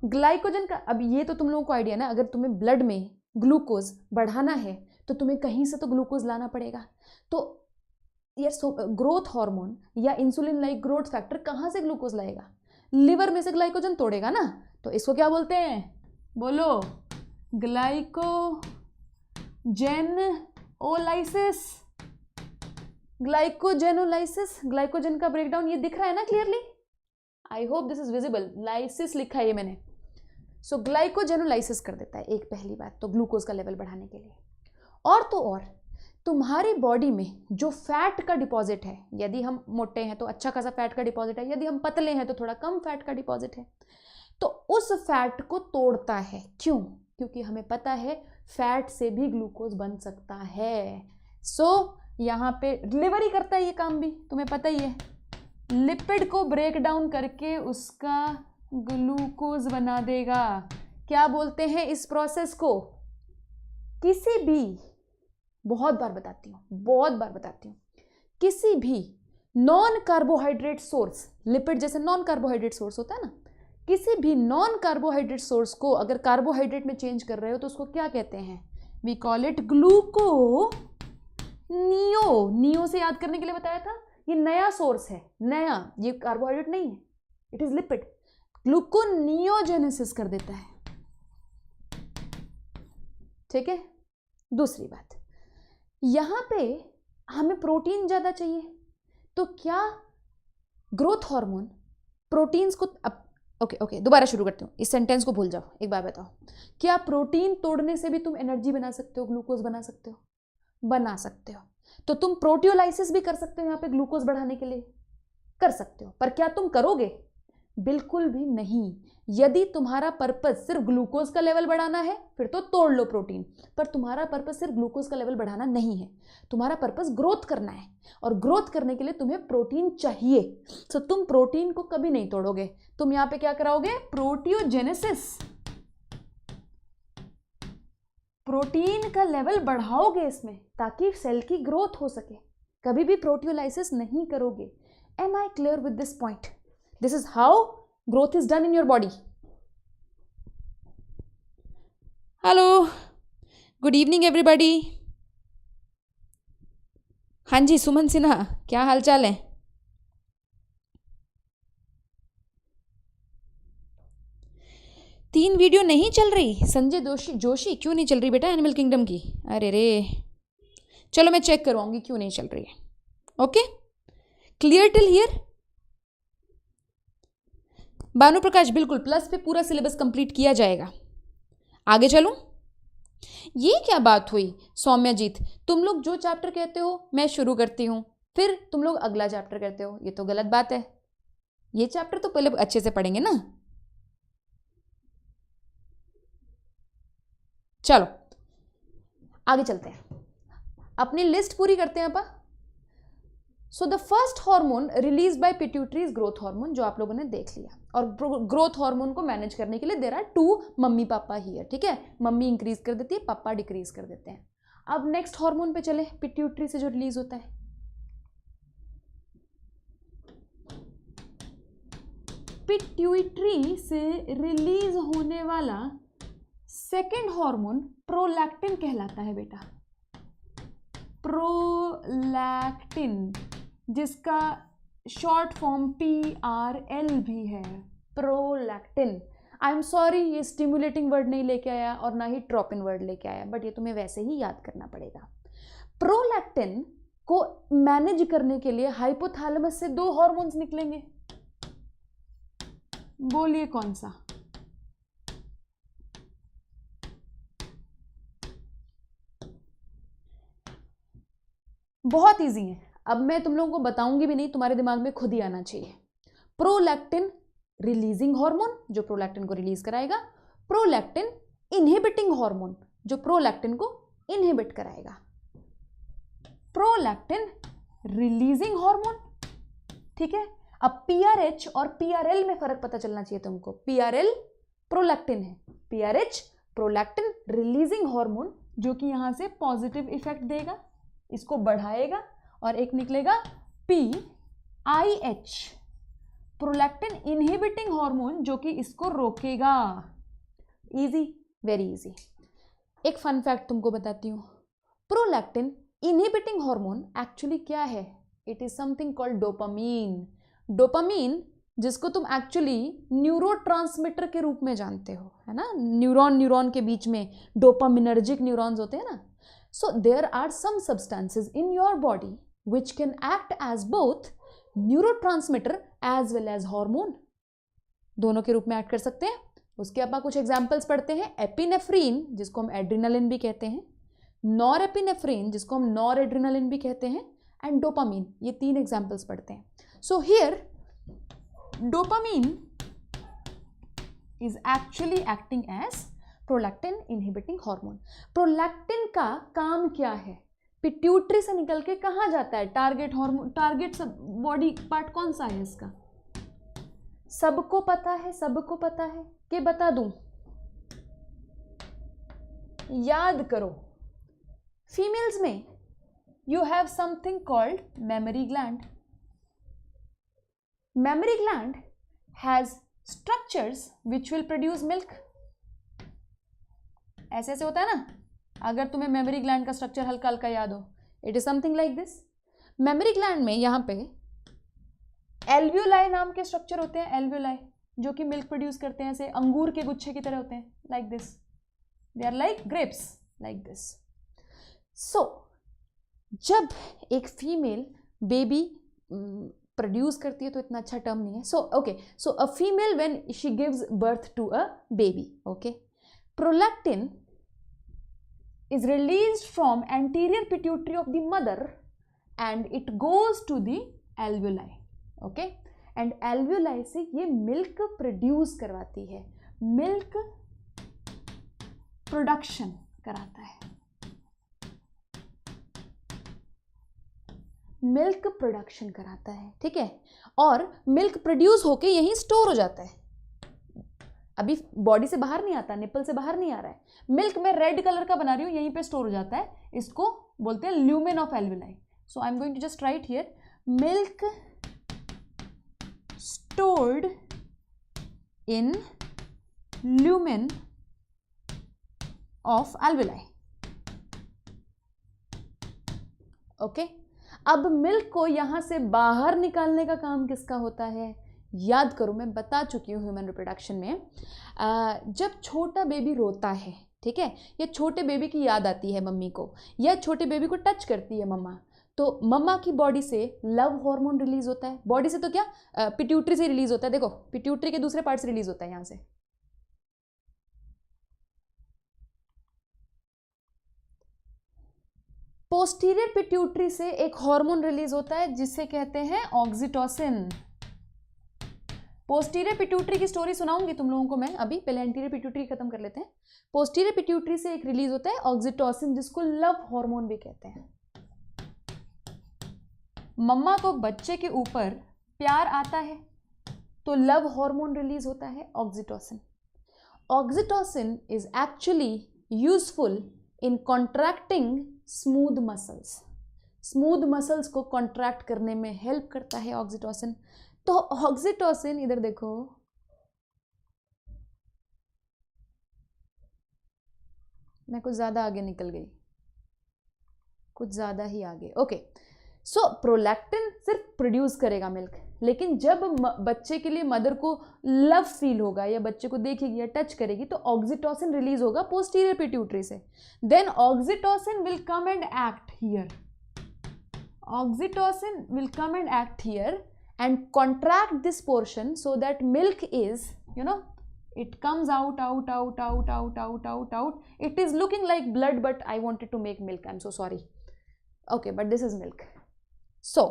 ग्लाइकोजन का, अब ये तो तुम लोगों को आइडिया ना, अगर तुम्हें ब्लड में ग्लूकोज बढ़ाना है तो तुम्हें कहीं से तो ग्लूकोज लाना पड़ेगा। तो यार, ग्रोथ हार्मोन या इंसुलिन लाइक ग्रोथ फैक्टर कहाँ से ग्लूकोज लाएगा? लिवर में से ग्लाइकोजन तोड़ेगा ना। तो इसको क्या बोलते हैं, बोलो? ग्लाइकोजेनोलाइसिस। ग्लाइकोजेनोलाइसिस, ग्लाइकोजन का ब्रेकडाउन, ये दिख रहा है ना clearly? I hope this is visible. Lysis लिखा है ये मैंने। सो ग्लाइकोजेनोलाइसिस कर देता है, एक पहली बात तो ग्लूकोज का लेवल बढ़ाने के लिए। और तो और तुम्हारी बॉडी में जो फैट का डिपॉजिट है, यदि हम मोटे हैं तो अच्छा खासा फैट का डिपॉजिट है, यदि हम पतले हैं तो थोड़ा कम फैट का डिपॉजिट है, तो उस फैट को तोड़ता है। क्यों? क्योंकि हमें पता है फैट से भी ग्लूकोज बन सकता है। सो यहाँ पे लिवर ही करता है ये काम भी, तुम्हें पता ही है। लिपिड को ब्रेक डाउन करके उसका ग्लूकोज बना देगा। क्या बोलते हैं इस प्रोसेस को? किसी भी, बहुत बार बताती हूँ, किसी भी नॉन कार्बोहाइड्रेट सोर्स, लिपिड जैसे नॉन कार्बोहाइड्रेट सोर्स होता है ना, किसी भी नॉन कार्बोहाइड्रेट सोर्स को अगर कार्बोहाइड्रेट में चेंज कर रहे हो तो उसको क्या कहते हैं? वी कॉल इट नियो से याद करने के लिए बताया था, ये नया सोर्स है, नया, ये कार्बोहाइड्रेट नहीं है, इट इज लिपिड। ग्लूकोनियोजेनेसिस कर देता है, ठीक है। दूसरी बात, यहां पे हमें प्रोटीन ज्यादा चाहिए, तो क्या ग्रोथ हार्मोन प्रोटीन्स को, ओके दोबारा शुरू करती हूँ, इस सेंटेंस को भूल जाओ। एक बार बताओ, क्या प्रोटीन तोड़ने से भी तुम एनर्जी बना सकते हो, ग्लूकोज बना सकते हो? बना सकते हो। तो तुम प्रोटियोलाइसिस भी कर सकते हो, यहाँ पे ग्लूकोज बढ़ाने के लिए कर सकते हो, पर क्या तुम करोगे? बिल्कुल भी नहीं। यदि तुम्हारा पर्पस सिर्फ ग्लूकोज का लेवल बढ़ाना है फिर तो तोड़ लो प्रोटीन, पर तुम्हारा पर्पस सिर्फ ग्लूकोज का लेवल बढ़ाना नहीं है, तुम्हारा पर्पस ग्रोथ करना है, और ग्रोथ करने के लिए तुम्हें प्रोटीन चाहिए। तो तुम प्रोटीन को कभी नहीं तोड़ोगे, तुम यहाँ पे क्या कराओगे? प्रोटियोजेनेसिस, प्रोटीन का लेवल बढ़ाओगे इसमें ताकि सेल की ग्रोथ हो सके, कभी भी प्रोटियोलाइसिस नहीं करोगे। Am I clear with this point? This is how growth is done in your body. Hello, good evening everybody. हाँ जी, सुमन सिन्हा, क्या हाल चाल है? किंगडम वीडियो नहीं चल रही? संजय जोशी क्यों नहीं चल रही बेटा एनिमल किंगडम की? अरे रे, चलो मैं चेक करवाऊंगी क्यों नहीं चल रही है. Okay, clear till here? Bhanu Prakash बिल्कुल प्लस पे पूरा सिलेबस कंप्लीट किया जाएगा. आगे चलूं? ये क्या बात हुई सौम्याजीत, तुम लोग जो चैप्टर कहते हो मैं शुरू करती हूं, फिर तुम लोग अगला चैप्टर करते हो. ये तो गलत बात है. ये चैप्टर तो पहले अच्छे से पढ़ेंगे ना. चलो आगे चलते हैं, अपनी लिस्ट पूरी करते हैं अपन. So the first hormone release by pituitary is growth hormone, जो आप लोगों ने देख लिया. और ग्रोथ हार्मोन को मैनेज करने के लिए there are 2 mummy papa here. ठीक है, मम्मी इंक्रीज कर देती है, पापा डिक्रीज कर देते हैं. अब नेक्स्ट हार्मोन पे चले, पिट्यूटरी से जो रिलीज होता है. पिट्यूटरी से रिलीज होने वाला सेकेंड हार्मोन प्रोलैक्टिन कहलाता है बेटा. प्रोलैक्टिन, जिसका शॉर्ट फॉर्म PRL भी है. प्रोलैक्टिन. आई एम सॉरी, ये स्टिमुलेटिंग वर्ड नहीं लेके आया और ना ही ट्रोपिन वर्ड लेके आया, बट ये तुम्हें वैसे ही याद करना पड़ेगा. प्रोलैक्टिन को मैनेज करने के लिए हाइपोथैलेमस से 2 हार्मोन्स निकलेंगे. बोलिए कौन सा? बहुत इजी है. अब मैं तुम लोगों को बताऊंगी भी नहीं, तुम्हारे दिमाग में खुद ही आना चाहिए. प्रोलैक्टिन रिलीजिंग हार्मोन, जो प्रोलैक्टिन को रिलीज कराएगा. प्रोलैक्टिन इनहिबिटिंग हार्मोन, जो प्रोलैक्टिन को इनहिबिट कराएगा. Prolactin releasing hormone. ठीक है, अब PRH और PRL में फर्क पता चलना चाहिए तुमको. PRL प्रोलैक्टिन है, PRH प्रोलैक्टिन रिलीजिंग हार्मोन, जो कि यहां से पॉजिटिव इफेक्ट देगा, इसको बढ़ाएगा. और एक निकलेगा PIH प्रोलैक्टिन इनहिबिटिंग हार्मोन, जो कि इसको रोकेगा. Easy, very easy. एक फन फैक्ट तुमको बताती हूं. प्रोलैक्टिन इनहिबिटिंग हार्मोन एक्चुअली क्या है? It is something called dopamine. Dopamine, जिसको तुम एक्चुअली न्यूरोट्रांसमीटर के रूप में जानते हो, है ना. न्यूरॉन के बीच में डोपामिनर्जिक न्यूरॉन्स होते हैं ना. So there are some substances in your body which can act as both neurotransmitter as well as hormone. दोनों के रूप में एक्ट कर सकते हैं. उसके अपन कुछ एग्जाम्पल्स पढ़ते हैं. एपिनेफ्रीन, जिसको हम एड्रिनालिन भी कहते हैं, नॉरएपिनेफ्रीन, जिसको हम नॉरएड्रिनालिन भी कहते हैं, एंड डोपामीन. ये 3 एग्जाम्पल्स पढ़ते हैं. So here dopamine is actually acting as prolactin inhibiting hormone. Prolactin का काम क्या है? पिट्यूटरी से निकल के कहाँ जाता है? Target hormone. Target body part कौन सा है इसका? सबको पता है? सबको पता है कि बता दूं? याद करो. फीमेल्स में you have something called memory gland. Memory gland has structures which will produce milk. ऐसे ऐसे होता है ना. अगर तुम्हें मेमोरी ग्लैंड का स्ट्रक्चर हल्का हल्का याद हो, it is something like this. Memory gland में यहाँ पे एल्वियोलाई नाम के स्ट्रक्चर होते हैं. एल्वियोलाई जो कि मिल्क प्रोड्यूस करते हैं, ऐसे अंगूर के गुच्छे की तरह होते हैं, like this. They are like grapes, like this. So जब एक फीमेल बेबी प्रोड्यूस करती है, तो इतना अच्छा टर्म नहीं है. So okay, so a female when she gives birth to a baby, okay, prolactin is released from anterior pituitary of the mother and it goes to the alveoli. Okay, and alveoli से ये milk produce करवाती है, milk production कराता है. Milk production कराता है. ठीक है, और मिल्क प्रोड्यूस होके यहीं स्टोर हो जाता है. अभी बॉडी से बाहर नहीं आता, निपल से बाहर नहीं आ रहा है. मिल्क में रेड कलर का बना रही हूं, यहीं पे स्टोर हो जाता है. इसको बोलते हैं lumen of alveoli. So I am going to just write here, milk stored in lumen of alveoli. Okay, अब मिल्क को यहां से बाहर निकालने का काम किसका होता है? याद करो, मैं बता चुकी हूँ ह्यूमन रिप्रोडक्शन में जब छोटा बेबी रोता है, ठीक है, या छोटे बेबी की याद आती है मम्मी को, या छोटे बेबी को टच करती है मम्मा, तो मम्मा की बॉडी से लव हार्मोन रिलीज होता है। बॉडी से तो क्या, पिट्यूटरी से रिलीज होता है। देखो पिट्यूटरी के दूसरे पार्ट से रिलीज होता है यहाँ से। पोस्टीरियर पिट्यूटरी से एक हार्मोन रिलीज होता है जिसे कहते हैं ऑक्सीटोसिन। पोस्टीरियर पिट्यूटरी की स्टोरी सुनाऊंगी तुम लोगों को मैं अभी, पहले एंटीरियर पिट्यूटरी खत्म कर लेते हैं। पोस्टीरियर पिट्यूटरी से एक रिलीज होता है ऑक्सीटोसिन, जिसको लव हार्मोन भी कहते हैं। मम्मा को बच्चे के ऊपर प्यार आता है तो लव हार्मोन रिलीज होता है oxytocin. Oxytocin is actually useful in contracting smooth muscles. Smooth muscles को कॉन्ट्रैक्ट करने में हेल्प करता है ऑक्सीटोसिन। तो ऑक्सीटोसिन, इधर देखो, मैं कुछ ज्यादा आगे निकल गई, कुछ ज्यादा ही आगे। ओके, सो प्रोलैक्टिन सिर्फ प्रोड्यूस करेगा मिल्क, लेकिन जब बच्चे के लिए मदर को लव फील होगा या बच्चे को देखेगी या टच करेगी तो ऑक्सीटोसिन रिलीज होगा पोस्टीरियर पिट्यूटरी से। Then oxytocin will come and act here, oxytocin will come and act here and contract this portion so that milk is, it comes out. It is looking like blood, but I wanted to make milk, I'm so sorry. Okay, but this is milk. So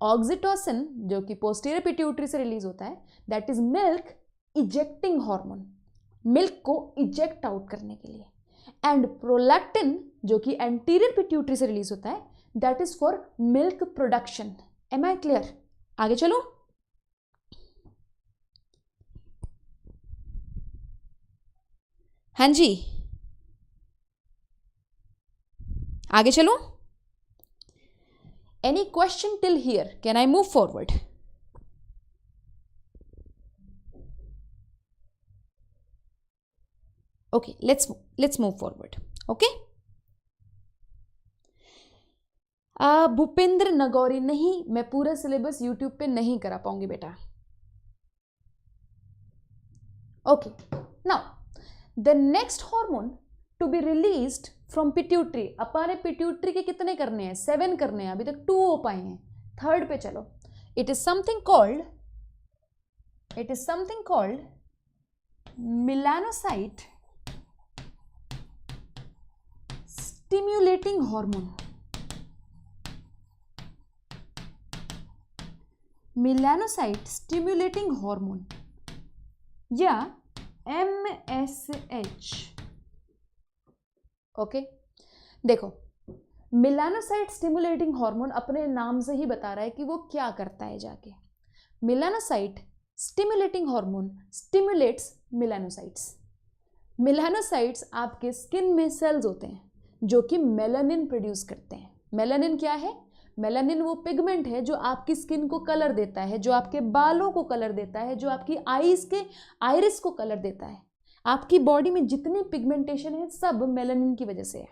oxytocin जो कि posterior pituitary से release होता है, that is milk ejecting hormone, milk को eject out करने के लिए। and prolactin जो कि anterior pituitary से रिलीज होता है, that is for milk production. Am I clear? आगे चलो। हाँ जी, आगे चलो। Any question till here? Can I move forward? Okay, let's move forward. Okay, Bhupendra Nagauri, नहीं, मैं पूरा सिलेबस यूट्यूब पे नहीं करा पाऊंगी बेटा। Okay, now the next hormone to be released from pituitary. अपने पिट्यूटरी के कितने करने हैं? 7 करने हैं, अभी तक 2 हो पाए हैं, 3rd पे चलो। It is something called melanocyte stimulating hormone. Melanocyte stimulating hormone या MSH। ओके, देखो, मेलानोसाइट स्टिम्युलेटिंग हार्मोन अपने नाम से ही बता रहा है कि वो क्या करता है जाके। Melanocyte stimulating hormone stimulates melanocytes. Melanocytes आपके स्किन में सेल्स होते हैं जो कि मेलानिन प्रोड्यूस करते हैं। मेलानिन क्या है? मेलानिन वो पिगमेंट है जो आपकी स्किन को कलर देता है, जो आपके बालों को कलर देता है, जो आपकी आइरिस को कलर देता है। आपकी बॉडी में जितनी पिगमेंटेशन है सब मेलानिन की वजह से है।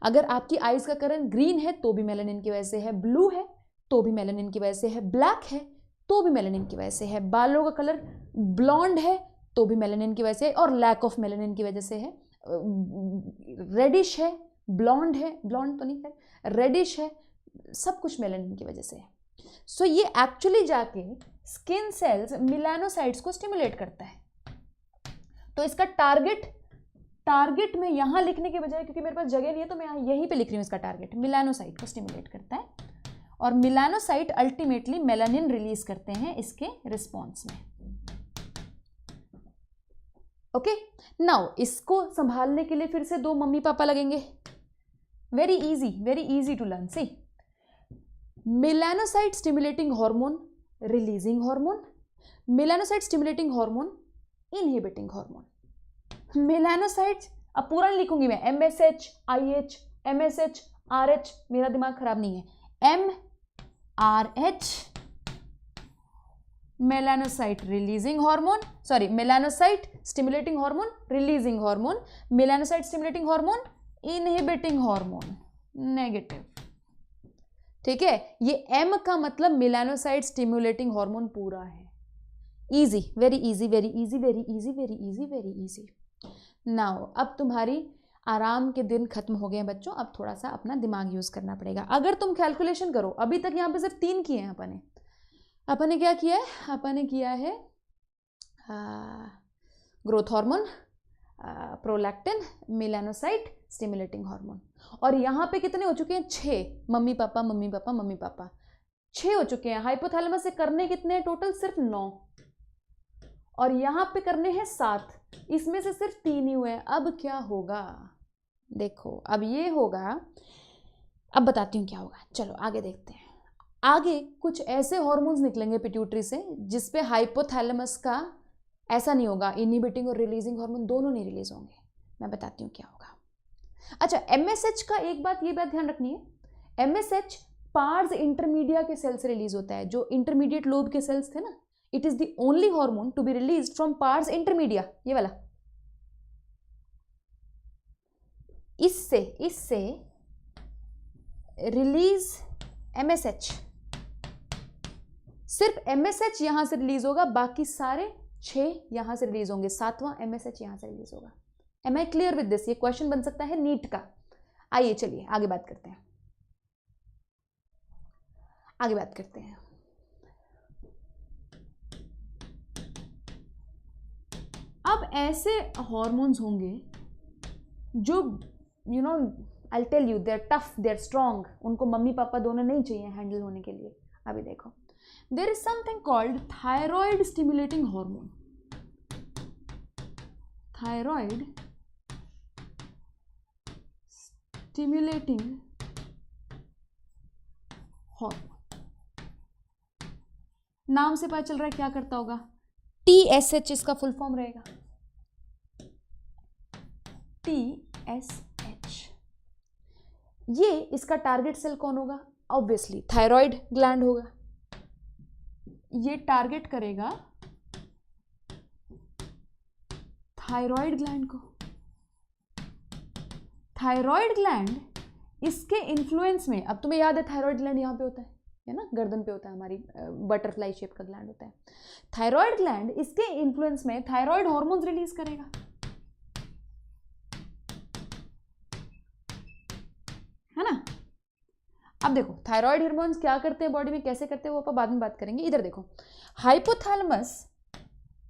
अगर आपकी आइज का कलर ग्रीन है तो भी मेलानिन की वजह से है, ब्लू है तो भी मेलानिन की वजह से है, ब्लैक है तो भी मेलानिन की वजह से है, बालों का कलर ब्लॉन्ड है तो भी मेलानिन की वजह से, और लैक ऑफ मेलानिन की वजह से है। रेडिश है, ब्लॉन्ड है, ब्लॉन्ड तो नहीं है, रेडिश है, सब कुछ मेलानिन की वजह से है। सो ये एक्चुअली जाके स्किन सेल्स मेलानोसाइट्स को स्टिमुलेट करता है। तो इसका टारगेट में यहां लिखने के बजाय, क्योंकि मेरे पास जगह नहीं है तो मैं यहीं पे लिख रही हूं, इसका टारगेट मेलानोसाइट को स्टिमुलेट करता है, और मेलानोसाइट अल्टीमेटली मेलानिन रिलीज करते हैं इसके रिस्पॉन्स में। ओके, नाउ इसको संभालने के लिए फिर से 2 मम्मी पापा लगेंगे। Very easy to learn. See, melanocyte stimulating hormone releasing hormone, melanocyte stimulating hormone inhibiting hormone. Melanocyte, अब पूरा नहीं लिखूंगी मैं, MSH, IH, MSH, RH, मेरा दिमाग खराब नहीं है, MRH melanocyte releasing hormone, sorry, melanocyte stimulating hormone releasing hormone, melanocyte stimulating hormone inhibiting hormone negative. ठीक है, ये M का मतलब मेलानोसाइट स्टिमुलेटिंग हार्मोन पूरा है। Easy, very easy, very easy, very easy, very easy, very easy. Now अब तुम्हारी आराम के दिन खत्म हो गए हैं बच्चों, अब थोड़ा सा अपना दिमाग यूज करना पड़ेगा। अगर तुम कैलकुलेशन करो, अभी तक यहाँ पे सिर्फ 3 किए हैं अपन ने क्या किया है, अपन ने किया है growth hormone, prolactin, melanocyte, stimulating hormone. और यहाँ पे कितने हो चुके हैं? 6। Mummy papa mummy papa mummy papa 6 हो चुके हैं। हाइपोथैलेमस से करने कितने हैं टोटल? सिर्फ 9। और यहाँ पे करने हैं 7, इसमें से सिर्फ 3 ही हुए हैं। अब क्या होगा देखो, अब ये होगा, अब बताती हूँ क्या होगा। चलो आगे देखते हैं। आगे कुछ ऐसे हॉर्मोन्स निकलेंगे पिट्यूटरी से जिसपे हाइपोथैलेमस का ऐसा नहीं होगा, इनहिबिटिंग और रिलीजिंग हार्मोन दोनों नहीं रिलीज होंगे। मैं बताती हूँ क्या होगा। अच्छा, एमएसएच का एक बात, ये बात ध्यान रखनी है, एमएसएच पार्स इंटरमीडिया के सेल से रिलीज होता है, जो इंटरमीडिएट लोब के सेल्स थे ना। It is the only hormone to be release from pars intermedia, ये वाला। इससे रिलीज एमएसएच, सिर्फ एमएसएच यहां से रिलीज होगा, बाकी सारे 6 यहां से रिलीज होंगे, 7वां एमएसएच यहां से रिलीज होगा। Am I clear with this? ये क्वेश्चन बन सकता है नीट का। आइए चलिए आगे बात करते हैं, आगे बात करते हैं। अब ऐसे हॉर्मोन्स होंगे जो you know, I tell you, they are tough, they are strong, उनको मम्मी पापा दोनों नहीं चाहिए हैंडल होने के लिए। अभी देखो, there is something called thyroid stimulating hormone. Thyroid stimulating hormone, नाम से पता चल रहा है क्या करता होगा। TSH इसका फुल फॉर्म रहेगा, TSH। ये इसका टारगेट सेल कौन होगा? ऑब्वियसली थायराइड ग्लैंड होगा। ये टारगेट करेगा थायराइड ग्लैंड को। थायराइड ग्लैंड इसके इन्फ्लुएंस में, अब तुम्हें याद है थायराइड ग्लैंड यहाँ पे होता है ना, गर्दन पे होता है, हमारी बटरफ्लाई शेप का ग्लैंड होता है। थायराइड ग्लैंड इसके इन्फ्लुएंस में थायराइड हार्मोन्स रिलीज करेगा, है ना। अब देखो थायराइड हार्मोन्स क्या करते हैं बॉडी में, कैसे करते हैं, वो अपन बाद में बात करेंगे। इधर देखो, हाइपोथैलेमस,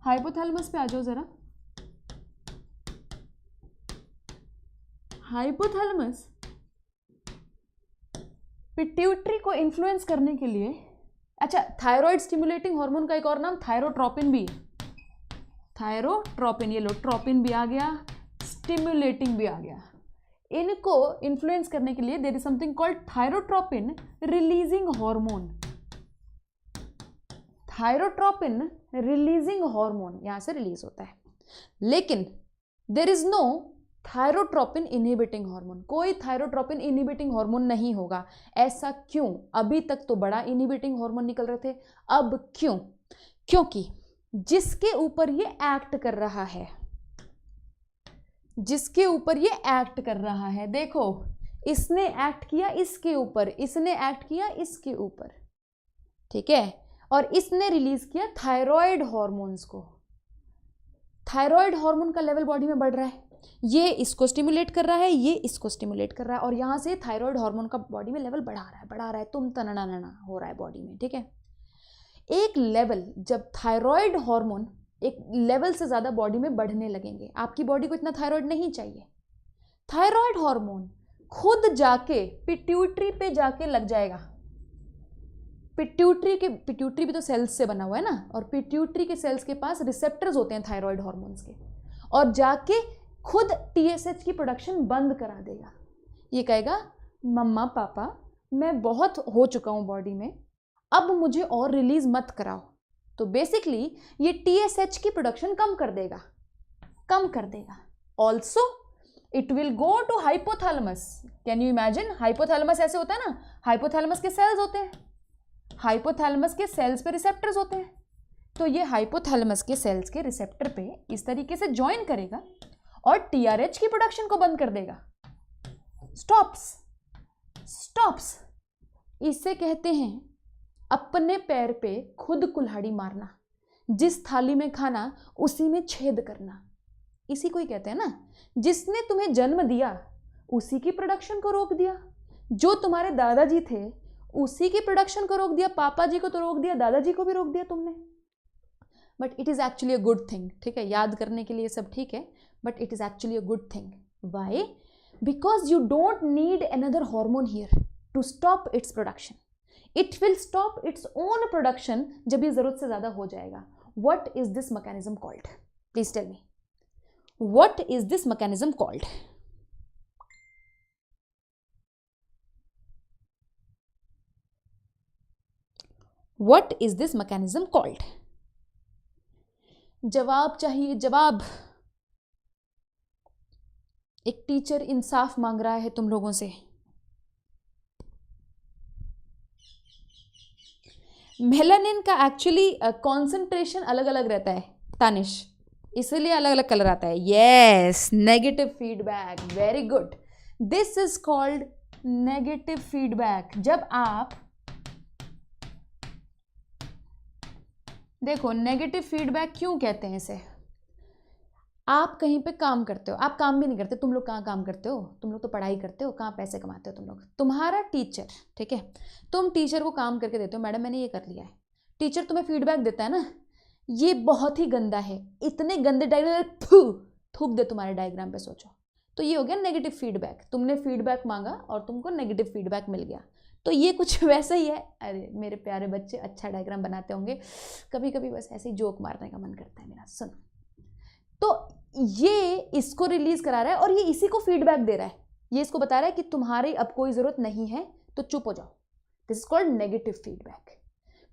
हाइपोथैलेमस पे आ जाओ जरा। हाइपोथैलेमस पिट्यूटरी को इन्फ्लुएंस करने के लिए, अच्छा, थायराइड स्टिमुलेटिंग हार्मोन का एक और नाम थायरोट्रोपिन भी है। थायरोट्रोपिन, ये लो, ट्रोपिन भी आ गया, स्टिमुलेटिंग भी आ गया। इनको इन्फ्लुएंस करने के लिए there is something called thyrotropin releasing hormone. Thyrotropin releasing hormone यहां से रिलीज होता है, लेकिन there is no thyrotropin inhibiting hormone. कोई थायरोट्रोपिन इनहिबिटिंग हार्मोन नहीं होगा। ऐसा क्यों? अभी तक तो बड़ा इनहिबिटिंग हार्मोन निकल रहे थे, अब क्यों? क्योंकि जिसके ऊपर ये एक्ट कर रहा है, जिसके ऊपर ये एक्ट कर रहा है, देखो इसने एक्ट किया इसके ऊपर, इसने एक्ट किया इसके ऊपर, ठीक है, और इसने रिलीज किया थायराइड हार्मोन्स को। थायराइड हार्मोन का लेवल बॉडी में बढ़ रहा है, ये इसको स्टिमुलेट कर रहा है, ये इसको स्टिमुलेट कर रहा है, और यहां से थायराइड हार्मोन का बॉडी में लेवल बढ़ा रहा है, तुम तनना हो रहा है बॉडी में, ठीक है। एक लेवल, जब थायराइड हार्मोन एक लेवल से ज्यादा बॉडी में बढ़ने लगेंगे, आपकी बॉडी को इतना थायराइड नहीं चाहिए, थायराइड हार्मोन खुद जाके पिट्यूटरी पे जाके लग जाएगा। पिट्यूटरी भी तो सेल्स से बना हुआ है ना, और पिट्यूटरी के सेल्स के पास रिसेप्टर्स होते हैं थायराइड हार्मोन्स के, और जाके खुद TSH की प्रोडक्शन बंद करा देगा। ये कहेगा मम्मा पापा मैं बहुत हो चुका हूं बॉडी में, अब मुझे और रिलीज मत कराओ। तो बेसिकली ये TSH की प्रोडक्शन कम कर देगा। Also it will go to hypothalamus. Can you imagine? Hypothalamus ऐसे होता है ना, हाइपोथैलेमस के सेल्स होते हैं, हाइपोथैलेमस के सेल्स पे रिसेप्टर्स होते हैं, तो ये हाइपोथैलेमस के सेल्स के रिसेप्टर पे इस तरीके से ज्वाइन करेगा और TRH की प्रोडक्शन को बंद कर देगा। स्टॉप्स। इसे कहते हैं अपने पैर पे खुद कुल्हाड़ी मारना। जिस थाली में खाना उसी में छेद करना, इसी को ही कहते हैं ना। जिसने तुम्हें जन्म दिया उसी की प्रोडक्शन को रोक दिया, जो तुम्हारे दादाजी थे उसी की प्रोडक्शन को रोक दिया, पापा जी को तो रोक दिया, दादाजी को भी रोक दिया तुमने। But it is actually a good thing, ठीक है, याद करने के लिए सब ठीक है, but it is actually a good thing. Why? Because you don't need another hormone here to stop its production. It will stop its own production जब ये जरूरत से ज्यादा हो जाएगा। What is this mechanism called? Please tell me, what is this mechanism called? What is this mechanism called? जवाब चाहिए, जवाब। एक टीचर इंसाफ मांग रहा है तुम लोगों से। मेलानिन का एक्चुअली कॉन्सेंट्रेशन अलग अलग रहता है तानिश, इसलिए अलग अलग कलर आता है। Yes, negative feedback, very good. This is called negative feedback. जब आप देखो, नेगेटिव फीडबैक क्यों कहते हैं इसे? आप कहीं पे काम करते हो, आप काम भी नहीं करते, तुम लोग कहाँ काम करते हो? तुम लोग तो पढ़ाई करते हो, कहाँ पैसे कमाते हो तुम लोग? तुम्हारा टीचर, ठीक है, तुम टीचर को काम करके देते हो, मैडम मैंने ये कर लिया है, टीचर तुम्हें फीडबैक देता है ना, ये बहुत ही गंदा है, इतने गंदे डायग्राम थूक दे तुम्हारे डायग्राम पे, सोचो, तो ये हो गया नेगेटिव फीडबैक। तुमने फीडबैक मांगा और तुमको नेगेटिव फीडबैक मिल गया, तो ये कुछ वैसा ही है। अरे मेरे प्यारे बच्चे अच्छा डायग्राम बनाते होंगे, कभी कभी बस ऐसे ही जोक मारने का मन करता है मेरा। सुन, तो ये इसको रिलीज करा रहा है और ये इसी को फीडबैक दे रहा है, ये इसको बता रहा है कि तुम्हारी अब कोई जरूरत नहीं है तो चुप हो जाओ। This is called negative feedback.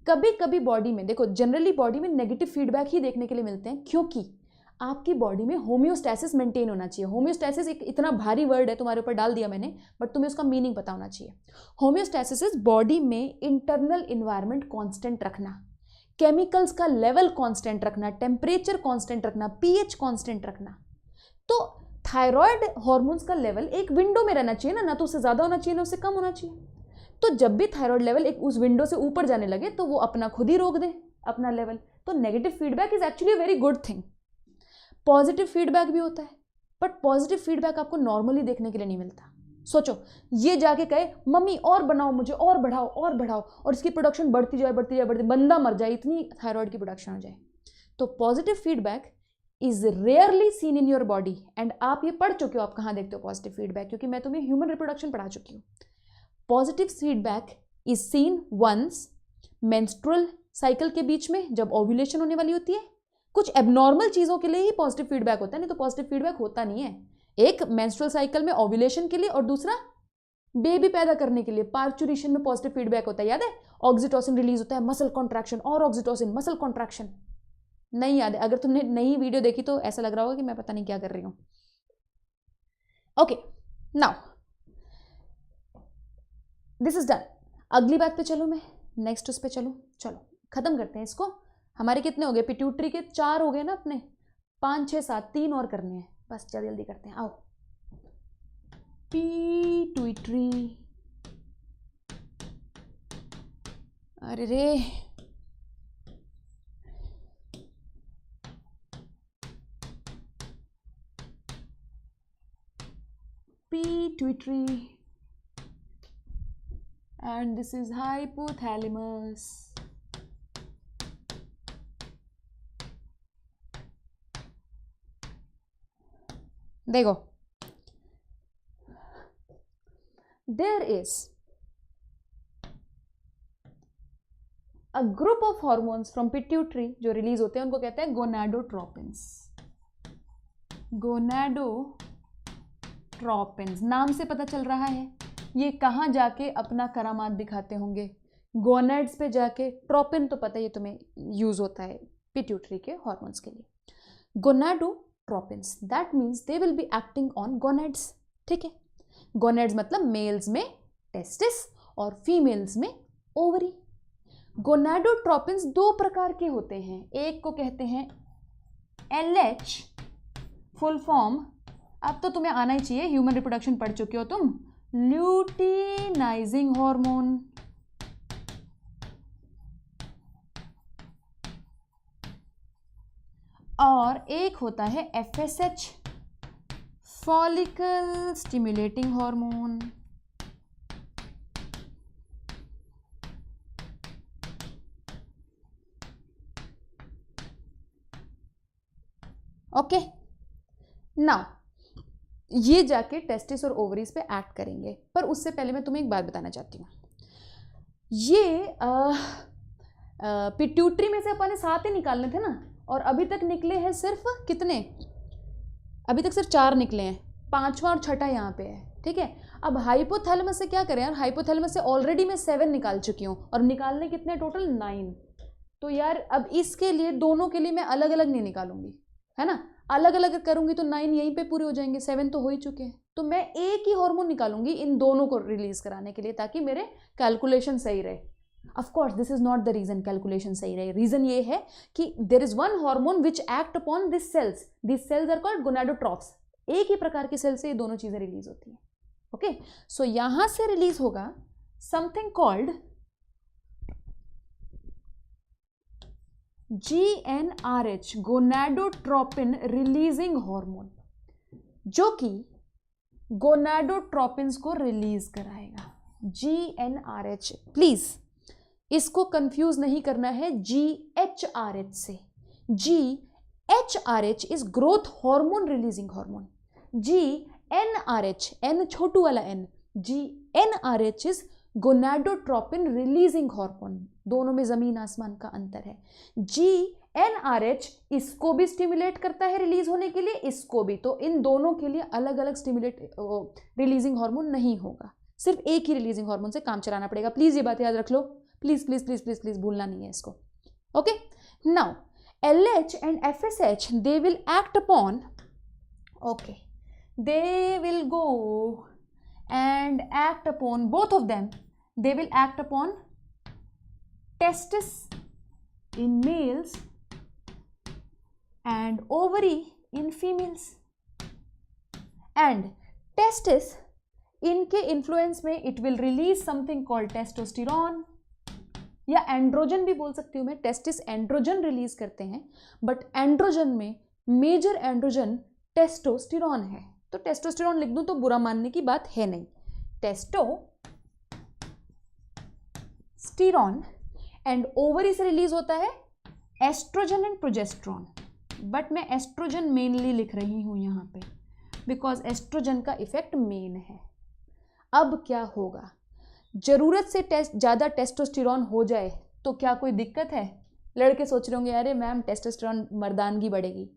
कभी कभी बॉडी में, देखो जनरली बॉडी में नेगेटिव फीडबैक ही देखने के लिए मिलते हैं, क्योंकि आपकी बॉडी में होम्योस्टैसिस मेंटेन होना चाहिए। होम्योस्टैसिस एक इतना भारी वर्ड है, तुम्हारे ऊपर डाल दिया मैंने, बट तुम्हें उसका मीनिंग पता होना चाहिए। होम्योस्टैसिस इज बॉडी में इंटरनल इन्वायरमेंट कांस्टेंट रखना, केमिकल्स का लेवल कांस्टेंट रखना, टेम्परेचर कांस्टेंट रखना, पीएच कांस्टेंट रखना। तो थायराइड हार्मोन्स का लेवल एक विंडो में रहना चाहिए ना तो उससे ज्यादा होना चाहिए ना उससे कम होना चाहिए। तो जब भी थायराइड लेवल एक उस विंडो से ऊपर जाने लगे तो वो अपना खुद ही रोक दे अपना लेवल। तो negative feedback is actually a very good thing. Positive feedback भी होता है, बट पॉजिटिव फीडबैक आपको नॉर्मली देखने के लिए नहीं मिलता। सोचो, ये जाके कहे मम्मी और बनाओ मुझे, और बढ़ाओ और बढ़ाओ, और इसकी प्रोडक्शन बढ़ती जाए बढ़ती जाए बढ़ती, बंदा मर जाए, इतनी थायराइड की प्रोडक्शन हो जाए। तो positive feedback is rarely seen in your body. And आप ये पढ़ चुके हो, आप कहाँ देखते हो पॉजिटिव फीडबैक, क्योंकि मैं तुम्हें ह्यूमन रिप्रोडक्शन पढ़ा चुकी हूँ। Positive feedback is seen once menstrual cycle के बीच में, जब ओव्यूलेशन होने वाली होती है। कुछ एबनॉर्मल चीजों के लिए ही पॉजिटिव फीडबैक होता है, नहीं तो पॉजिटिव फीडबैक होता नहीं है। एक मेंस्ट्रुअल साइकिल में ओव्यूलेशन के लिए, और दूसरा बेबी पैदा करने के लिए पार्चुरेशन में पॉजिटिव फीडबैक होता है। याद है, ऑक्सीटोसिन रिलीज होता है, मसल कॉन्ट्रैक्शन, और ऑक्सीटोसिन मसल कॉन्ट्रैक्शन। नहीं याद है? अगर तुमने नई वीडियो देखी तो ऐसा लग रहा होगा कि मैं पता नहीं क्या कर रही हूं। Okay, now this is done. अगली बात पे चलो, मैं नेक्स्ट उस पे चलो। चलो खत्म करते हैं इसको। हमारे कितने हो गए? पिट्यूटरी के 4 हो गए ना अपने, 5 6 7, 3 और करने हैं बस। जल्दी जल्दी करते हैं, आओ। पिट्यूटरी, अरे रे, pituitary and this is hypothalamus. देखो, there is a group of hormones from pituitary जो रिलीज होते हैं, उनको कहते हैं गोनाडोट्रोपिन्स। गोनाडोट्रोपिन्स नाम से पता चल रहा है ये कहाँ जाके अपना करामात दिखाते होंगे। गोनेड्स पे जाके। ट्रोपिन तो पता ही तुम्हें यूज होता है पिट्यूटरी के हार्मोन्स के लिए। Gonadotropins, that means they will be acting on gonads. ठीक है, गोनेड्स मतलब मेल्स में टेस्टिस और फीमेल्स में ओवरी। गोनाडोट्रोपिन्स 2 प्रकार के होते हैं। एक को कहते हैं LH, फुल फॉर्म अब तो तुम्हें आना ही चाहिए, ह्यूमन रिप्रोडक्शन पढ़ चुके हो तुम, ल्यूटिनाइजिंग हार्मोन। और एक होता है FSH, follicle stimulating hormone. Okay, now ये जाके टेस्टिस और ओवरीज पे एक्ट करेंगे, पर उससे पहले मैं तुम्हें एक बात बताना चाहती हूँ। ये पिट्यूटरी में से अपन 7 ही निकालने थे ना, और अभी तक निकले हैं सिर्फ कितने? अभी तक सिर्फ 4 निकले हैं, 5वां और 6ठा यहाँ पे है, ठीक है। अब हाइपोथैलेमस से क्या करें यार, हाइपोथैलेमस से ऑलरेडी मैं 7 निकाल चुकी हूँ और निकालने कितने टोटल? 9। तो यार अब इसके लिए दोनों के लिए मैं अलग अलग नहीं निकालूंगी, है ना, अलग अलग करूंगी तो 9 यहीं पे पूरे हो जाएंगे, 7 तो हो ही चुके हैं। तो मैं एक ही हार्मोन निकालूंगी इन दोनों को रिलीज कराने के लिए, ताकि मेरे कैलकुलेशन सही रहे। Of course this is not the reason calculation सही रहे, रीजन ये है कि there is one hormone which act upon this cells are called gonadotrophs. एक ही प्रकार की सेल से ये दोनों चीजें रिलीज होती हैं। ओके, सो यहां से रिलीज होगा something called GnRH, gonadotropin releasing hormone, जो कि गोनाडोट्रोपिन्स को रिलीज कराएगा। GnRH, प्लीज इसको कंफ्यूज नहीं करना है GHRH से। GHRH is growth hormone releasing hormone. GnRH, N छोटू वाला N, GnRH is gonadotropin releasing hormone. दोनों में जमीन आसमान का अंतर है। GnRH इसको भी स्टिमुलेट करता है रिलीज होने के लिए, इसको भी। तो इन दोनों के लिए अलग अलग स्टिमुलेट रिलीजिंग हार्मोन नहीं होगा, सिर्फ एक ही रिलीजिंग हार्मोन से काम चलाना पड़ेगा। प्लीज ये बात याद रख लो, please please please please please भूलना नहीं है इसको। Okay, now LH and FSH, they will act upon, okay, they will go and act upon, both of them, they will act upon testis in males and ovary in females. And testis, इनके influence में it will release something called testosterone, या androgen भी बोल सकती हूँ मैं। Testis androgen release करते हैं, बट एंड्रोजन में मेजर एंड्रोजन टेस्टोस्टेरॉन है। तो टेस्टोस्टेरॉन लिख दूं तो बुरा मानने की बात है नहीं। टेस्टोस्टेरॉन एंड ओवरी से रिलीज होता है एस्ट्रोजन एंड प्रोजेस्ट्रॉन, बट मैं एस्ट्रोजन मेनली लिख रही हूं यहां पे, बिकॉज एस्ट्रोजन का इफेक्ट मेन है। अब क्या होगा, जरूरत से ज़्यादा टेस्टोस्टेरॉन हो जाए तो क्या कोई दिक्कत है? लड़के सोच रहे होंगे अरे मैम टेस्टोस्टेरॉन मर्दानगी बढ़ेगी।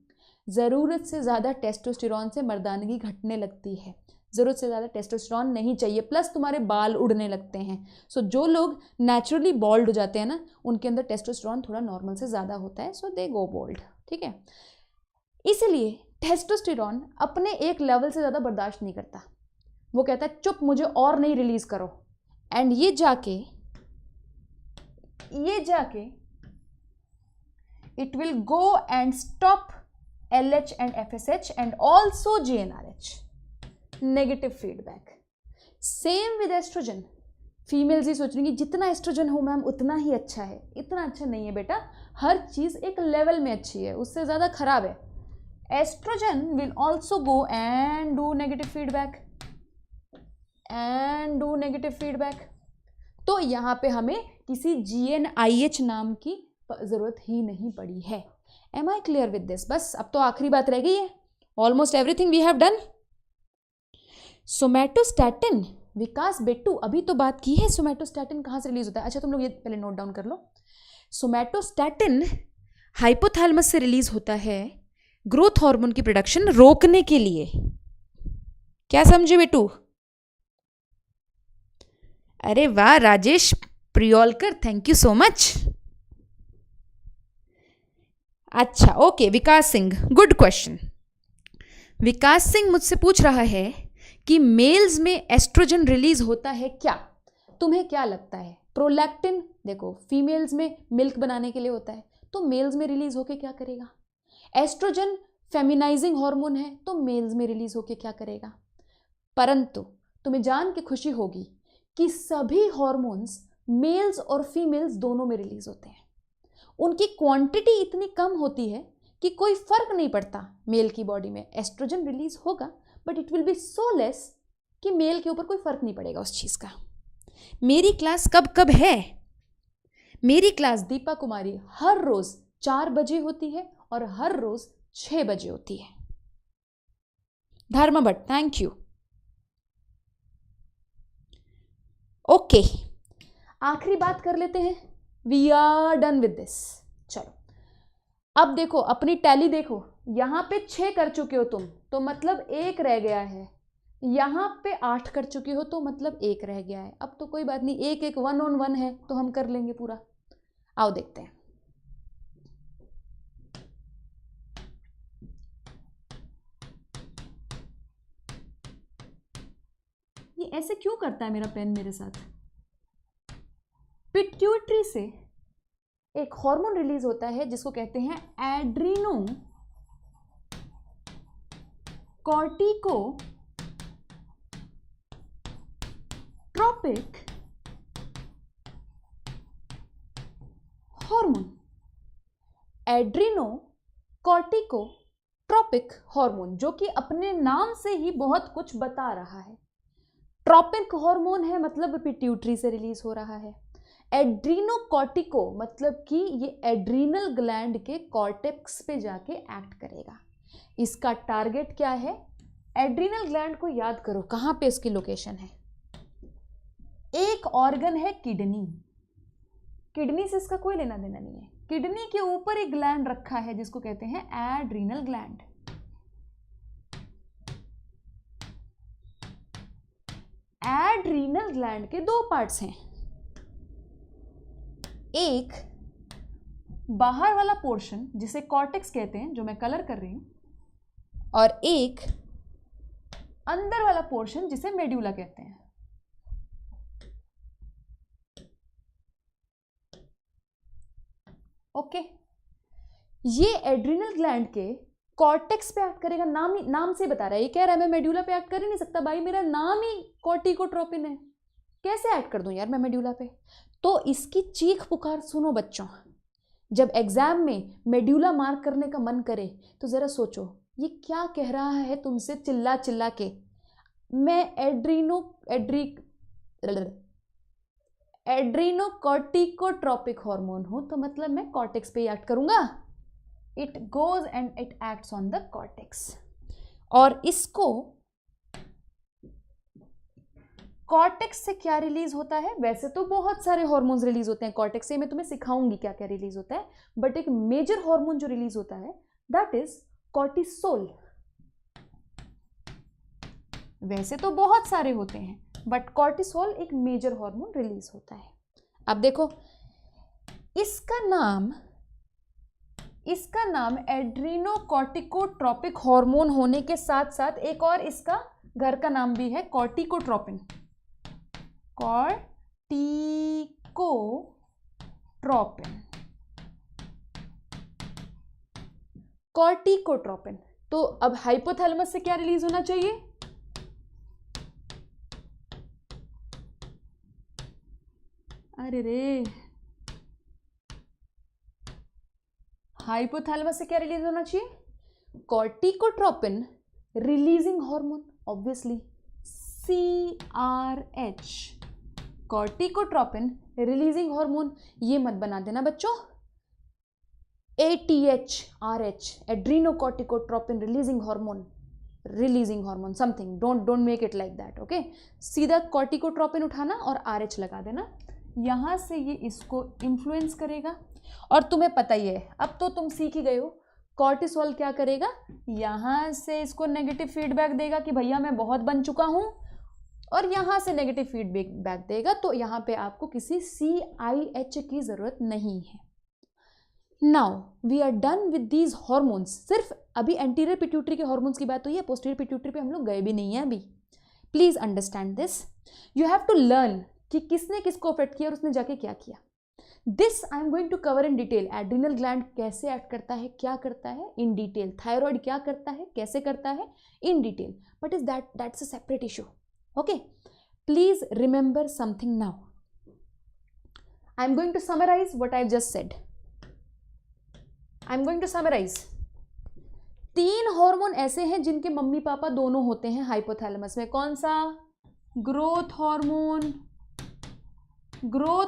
ज़रूरत से ज़्यादा टेस्टोस्टेरॉन से मर्दानगी घटने लगती है। ज़रूरत से ज़्यादा टेस्टोस्टेरॉन नहीं चाहिए, प्लस तुम्हारे बाल उड़ने लगते हैं। सो जो लोग नेचुरली बॉल्ड हो जाते हैं ना, उनके अंदर टेस्टोस्टेरॉन थोड़ा नॉर्मल से ज़्यादा होता है, सो दे गो बोल्ड, ठीक है। इसलिए टेस्टोस्टेरॉन अपने एक लेवल से ज़्यादा बर्दाश्त नहीं करता। वो कहता है चुप, मुझे और नहीं रिलीज करो। एंड ये जाके it will go and stop LH and FSH and also GnRH. Negative feedback. Same with estrogen. Females ही सोच रही जितना एस्ट्रोजन हो मैम उतना ही अच्छा है। इतना अच्छा नहीं है बेटा, हर चीज़ एक लेवल में अच्छी है, उससे ज़्यादा खराब है। Estrogen will also go and do negative feedback तो यहाँ पे हमें किसी GnIH नाम की ज़रूरत ही नहीं पड़ी है। Am I clear with this? बस अब तो आखिरी बात रह गई है। Almost everything we have done. Somatostatin, Vikas बेटू अभी तो बात की है सोमैटोस्टैटिन कहाँ से रिलीज होता है। अच्छा तुम लोग ये पहले नोट डाउन कर लो। सोमैटोस्टैटिन हाइपोथैलेमस से रिलीज होता है ग्रोथ हार्मोन की प्रोडक्शन रोकने के लिए। क्या समझे बेटू? अरे वाह Rajesh Priyolkar, thank you so much. अच्छा okay, Vikas Singh, good question. Vikas Singh मुझसे पूछ रहा है कि मेल्स में एस्ट्रोजन रिलीज होता है क्या? तुम्हें क्या लगता है? प्रोलैक्टिन देखो फीमेल्स में मिल्क बनाने के लिए होता है, तो मेल्स में रिलीज होके क्या करेगा? एस्ट्रोजन फेमिनाइजिंग हार्मोन है, तो मेल्स में रिलीज होके क्या करेगा? परंतु तुम्हें जान के खुशी होगी कि सभी हार्मोन्स मेल्स और फीमेल्स दोनों में रिलीज होते हैं। उनकी क्वांटिटी इतनी कम होती है कि कोई फर्क नहीं पड़ता मेल की बॉडी में एस्ट्रोजन रिलीज होगा, but it will be so less कि मेल के ऊपर कोई फर्क नहीं पड़ेगा उस चीज का। मेरी क्लास कब कब है? मेरी क्लास दीपा कुमारी हर रोज 4 बजे होती है और हर रोज 6 बजे होती है। Dharma Bhatt, thank you. Okay, आखिरी बात कर लेते हैं। We are done with this. चलो अब देखो अपनी टैली देखो, यहां पे 6 कर चुके हो तुम, तो मतलब 1 रह गया है। यहां पे 8 कर चुके हो तो मतलब 1 रह गया है। अब तो कोई बात नहीं, 1 1 on 1 है तो हम कर लेंगे पूरा। आओ देखते हैं। ये ऐसे क्यों करता है मेरा पेन मेरे साथ? पिट्यूटरी से एक हार्मोन रिलीज होता है जिसको कहते हैं adrenocorticotropic hormone. Adrenocorticotropic hormone, जो कि अपने नाम से ही बहुत कुछ बता रहा है। ट्रॉपिक हार्मोन है मतलब पिट्यूटरी से रिलीज हो रहा है। एड्रीनोकॉर्टिको मतलब कि ये एड्रीनल ग्लैंड के कॉर्टेक्स पे जाके एक्ट करेगा। इसका टारगेट क्या है? एड्रीनल ग्लैंड को याद करो, कहां पे इसकी लोकेशन है? एक ऑर्गन है किडनी। किडनी से इसका कोई लेना देना नहीं है। किडनी के ऊपर एक ग्लैंड रखा है जिसको कहते हैं एड्रीनल ग्लैंड। एड्रीनल ग्लैंड के 2 पार्ट्स हैं, एक बाहर वाला पोर्शन जिसे कॉर्टेक्स कहते हैं, जो मैं कलर कर रही हूं, और एक अंदर वाला पोर्शन जिसे मेड्यूला कहते हैं। ओके, ये एड्रीनल ग्लैंड के कॉर्टेक्स पे एक्ट करेगा। नाम से बता रहा है। ये कह रहा है मैं मेड्यूला पे एक्ट कर ही नहीं सकता भाई, मेरा नाम ही कॉर्टिकोट्रोपिन है, कैसे एक्ट कर दूं यार मैं मेड्यूला पे? तो इसकी चीख पुकार सुनो बच्चों। जब एग्जाम में मेड्यूला मार्क करने का मन करे तो जरा सोचो ये क्या कह रहा है तुमसे चिल्ला चिल्ला के। मैं एड्रीनोकॉर्टिकोट्रोपिक हार्मोन हूं, तो मतलब मैं कॉर्टेक्स पे एक्ट करूंगा। It goes and it acts on the cortex. और इसको कॉर्टेक्स से क्या रिलीज होता है? वैसे तो बहुत सारे हार्मोन्स रिलीज होते हैं कॉर्टेक्स से, मैं तुम्हें सिखाऊंगी क्या क्या रिलीज होता है, बट एक मेजर हार्मोन जो रिलीज होता है दैट इज कॉर्टिसोल। वैसे तो बहुत सारे होते हैं बट कॉर्टिसोल एक मेजर हार्मोन रिलीज होता है। अब देखो इसका नाम एड्रीनोकॉर्टिकोट्रोपिक हार्मोन होने के साथ साथ एक और इसका घर का नाम भी है, कॉर्टिकोट्रोपिन। कॉर्टिकोट्रोपिन। तो अब हाइपोथैलेमस से क्या रिलीज होना चाहिए? अरे रे, हाइपोथैलेमस से क्या रिलीज होना चाहिए? Corticotropin releasing hormone, obviously CRH, corticotropin releasing hormone. ये मत बना देना बच्चों ATH-RH, adrenocorticotropin releasing hormone something. Don't make it like that, okay. सीधा कॉर्टिकोट्रोपिन उठाना और RH लगा देना, यहां से ये इसको इन्फ्लुएंस करेगा। और तुम्हें पता ही है, अब तो तुम सीख ही गए हो, कॉर्टिसोल क्या करेगा? यहां से इसको नेगेटिव फीडबैक देगा कि भैया मैं बहुत बन चुका हूं, और यहां से नेगेटिव फीडबैक देगा। तो यहां पे आपको किसी CIH की जरूरत नहीं है। Now we are done with these hormones. सिर्फ अभी एंटीरियर पिट्यूटरी के हॉर्मोन्स की बात हुई है, पोस्टीरियर पिट्यूटरी पे हम लोग गए भी नहीं है अभी। Please understand this, you have to learn कि किसने किसको अफेक्ट किया और उसने जाके क्या किया। This I am going to cover in detail. Adrenal gland कैसे एक्ट करता है, क्या करता है, इन डिटेल। थायराइड क्या करता है, कैसे करता है, in detail. But is that's a separate issue, okay. Please remember something now. I am going to summarise what I just said. I am going to summarise 3 hormone ऐसे हैं जिनके mummy papa दोनों होते हैं हाइपोथैलेमस में। कौन सा? Growth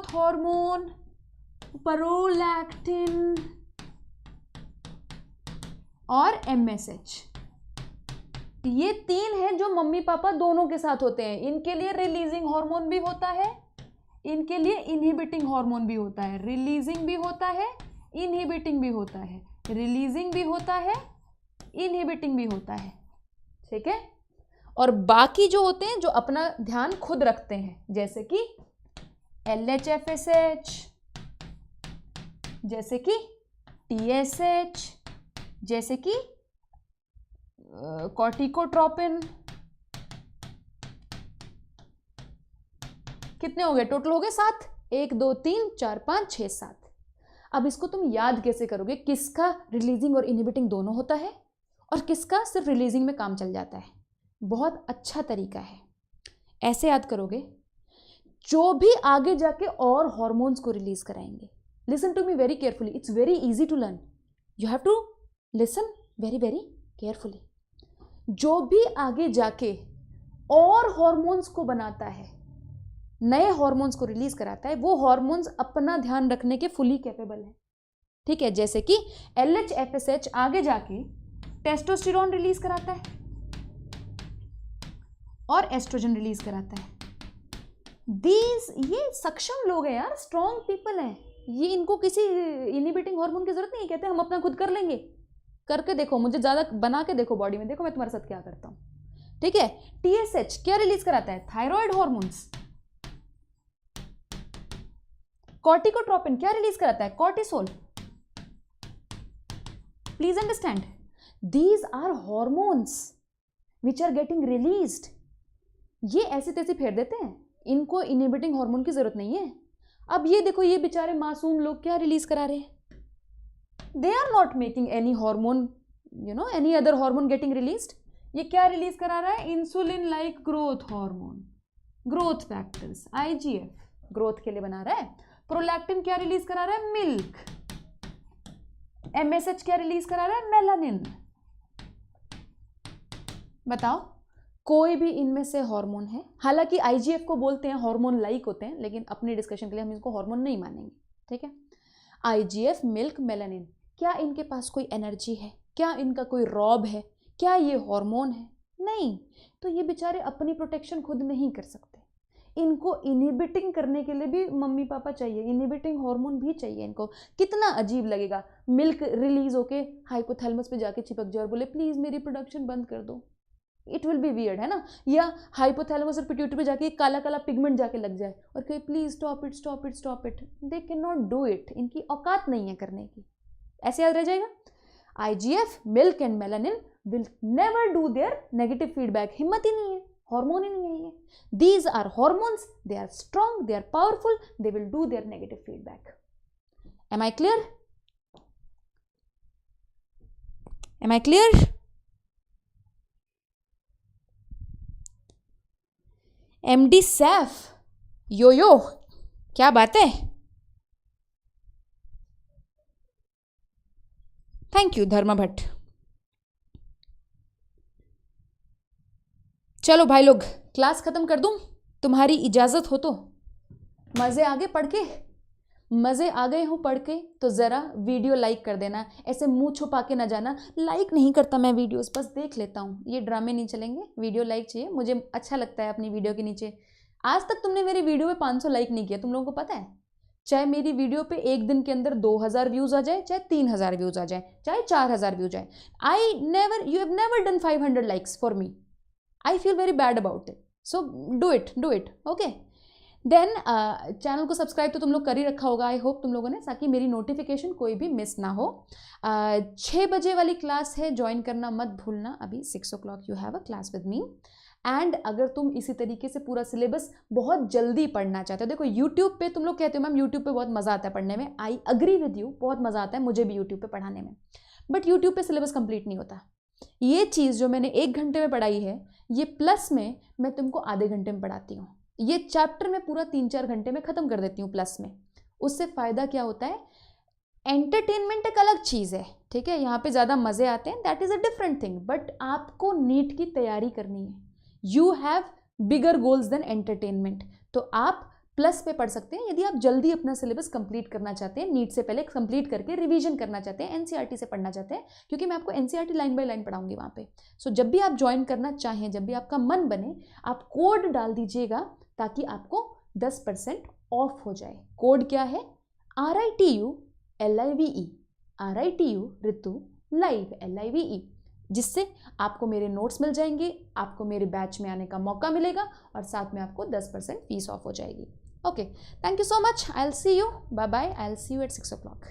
hormone, prolactin और MSH। ये 3 हैं जो मम्मी पापा दोनों के साथ होते हैं। इनके लिए रिलीजिंग हार्मोन भी होता है, इनके लिए इनहिबिटिंग हार्मोन भी होता है। रिलीजिंग भी होता है, इनहिबिटिंग भी होता है, रिलीजिंग भी होता है, इनहिबिटिंग भी होता है। ठीक है। और बाकी जो होते हैं जो अपना ध्यान खुद रखते हैं, जैसे कि LHFSH, जैसे कि TSH, जैसे कि कॉर्टिकोट्रोपिन। कितने हो गए? टोटल हो गए 7। 1 2 3 4 5 6 7। अब इसको तुम याद कैसे करोगे? किसका रिलीजिंग और इनहिबिटिंग दोनों होता है और किसका सिर्फ रिलीजिंग में काम चल जाता है? बहुत अच्छा तरीका है। ऐसे याद करोगे, जो भी आगे जाके और हॉर्मोन्स को रिलीज कराएंगे। Listen to me very carefully, it's very easy to learn, you have to listen very very carefully. जो भी आगे जाके और हॉर्मोन्स को बनाता है, नए हॉर्मोन्स को रिलीज कराता है, वो हॉर्मोन्स अपना ध्यान रखने के फुली कैपेबल है। ठीक है। जैसे कि LHFSH आगे जाके टेस्टोस्टेरोन रिलीज कराता है और एस्ट्रोजन रिलीज कराता है। ये सक्षम लोग हैं यार, स्ट्रॉन्ग पीपल हैं। ये इनको किसी इनहिबिटिंग हार्मोन की जरूरत नहीं है। कहते हैं हम अपना खुद कर लेंगे। करके देखो, मुझे ज्यादा बना के देखो बॉडी में, देखो मैं तुम्हारे साथ क्या करता हूं। ठीक है। TSH क्या रिलीज कराता है? Thyroid hormones. कॉर्टिकोट्रोपिन क्या रिलीज कराता है? Cortisol. Please understand, these are hormones which are getting released. ये ऐसे तैसे फेर देते हैं, इनको इनहिबिटिंग हार्मोन की जरूरत नहीं है। अब ये देखो, ये बेचारे मासूम लोग क्या रिलीज करा रहे हैं? They are not making any hormone, any other hormone getting released. ये क्या रिलीज करा रहा है? Insulin like growth hormone, growth factors, IGF growth के लिए बना रहा है। प्रोलैक्टिन क्या रिलीज करा रहा है? मिल्क। MSH क्या रिलीज करा रहा है? मेलानिन। बताओ, कोई भी इनमें से हार्मोन है? हालांकि IGF को बोलते हैं हार्मोन लाइक होते हैं, लेकिन अपनी डिस्कशन के लिए हम इसको हार्मोन नहीं मानेंगे। ठीक है। IGF, मिल्क, मेलानिन, क्या इनके पास कोई एनर्जी है? क्या इनका कोई रॉब है? क्या ये हार्मोन है? नहीं। तो ये बेचारे अपनी प्रोटेक्शन खुद नहीं कर सकते। इनको इनहिबिटिंग करने के लिए भी मम्मी पापा चाहिए, इनहिबिटिंग हार्मोन भी चाहिए इनको। कितना अजीब लगेगा मिल्क रिलीज होके हाइपोथैलेमस पे जाके चिपक जाए और बोले प्लीज मेरी प्रोडक्शन बंद कर दो। इट विल बी वियर्ड, है ना? या हाइपोथैलेमस और पिट्यूटरी पे जाके काला काला पिगमेंट जाके लग जाए और कहे please stop it, stop it, stop it. They can not do it, इनकी औकात नहीं है करने की। ऐसे याद रह जाएगा। IGF, milk and melanin will never do their negative feedback. हिम्मत ही नहीं है, हार्मोन ही नहीं है ये। These are hormones, they are strong, they are powerful, they will do their negative feedback. Am I clear? Am I clear? MD Saif, यो क्या बात है। Thank you Dharma Bhatt. चलो भाई लोग, क्लास खत्म कर दूं? तुम्हारी इजाजत हो तो। मजे आ गए पढ़ के? मजे आ गए हो पढ़ के तो जरा वीडियो लाइक कर देना। ऐसे मुंह छुपा के ना जाना, लाइक नहीं करता मैं वीडियोस, बस देख लेता हूँ। ये ड्रामे नहीं चलेंगे, वीडियो लाइक चाहिए। मुझे अच्छा लगता है अपनी वीडियो के नीचे। आज तक तुमने मेरी वीडियो पे 500 लाइक नहीं किया, तुम लोगों को पता है? चाहे मेरी वीडियो पे एक दिन के अंदर 2000 व्यूज आ जाए, चाहे 3000 व्यूज आ जाए, चाहे 4000 व्यूज आए, you have never done 500 likes for me. I feel very bad about it. So do it, okay? Then channel को सब्सक्राइब तो तुम लोग कर ही रखा होगा, आई होप तुम लोगों ने, ताकि मेरी नोटिफिकेशन कोई भी मिस ना हो। 6 बजे वाली क्लास है, ज्वाइन करना मत भूलना। अभी 6 o'clock you have a class with me. And अगर तुम इसी तरीके से पूरा सिलेबस बहुत जल्दी पढ़ना चाहते हो, देखो यूट्यूब पे तुम लोग कहते हो मैम यूट्यूब पे बहुत मज़ा आता है पढ़ने में। आई अग्री विद यू, बहुत मज़ा आता है मुझे भी यूट्यूब पे पढ़ाने में, बट यूट्यूब पे सिलेबस कंप्लीट नहीं होता। ये चीज़ जो मैंने 1 घंटे में पढ़ाई है, ये प्लस में मैं तुमको आधे घंटे में पढ़ाती हूँ। ये चैप्टर मैं पूरा 3-4 घंटे में ख़त्म कर देती हूँ प्लस में। उससे फ़ायदा क्या होता है? एंटरटेनमेंट एक अलग चीज़ है, ठीक है, यहाँ पे ज़्यादा मज़े आते हैं, that is a different thing, but आपको नीट की तैयारी करनी है, you have bigger goals than entertainment. तो आप प्लस पे पढ़ सकते हैं यदि आप जल्दी अपना सिलेबस कंप्लीट करना चाहते हैं, नीट से पहले कंप्लीट करके रिवीजन करना चाहते हैं, एनसीईआरटी से पढ़ना चाहते हैं, क्योंकि मैं आपको एनसीईआरटी लाइन बाय लाइन पढ़ाऊंगी वहाँ पे। सो जब भी आप ज्वाइन करना चाहें, जब भी आपका मन बने, आप कोड डाल दीजिएगा ताकि आपको 10% ऑफ हो जाए। कोड क्या है? RITU LIVE, RITU ऋतु लाइव LIVE, जिससे आपको मेरे नोट्स मिल जाएंगे, आपको मेरे बैच में आने का मौका मिलेगा और साथ में आपको 10% फीस ऑफ हो जाएगी। Okay, thank you so much, I will see you, bye bye, I will see you at 6 o'clock।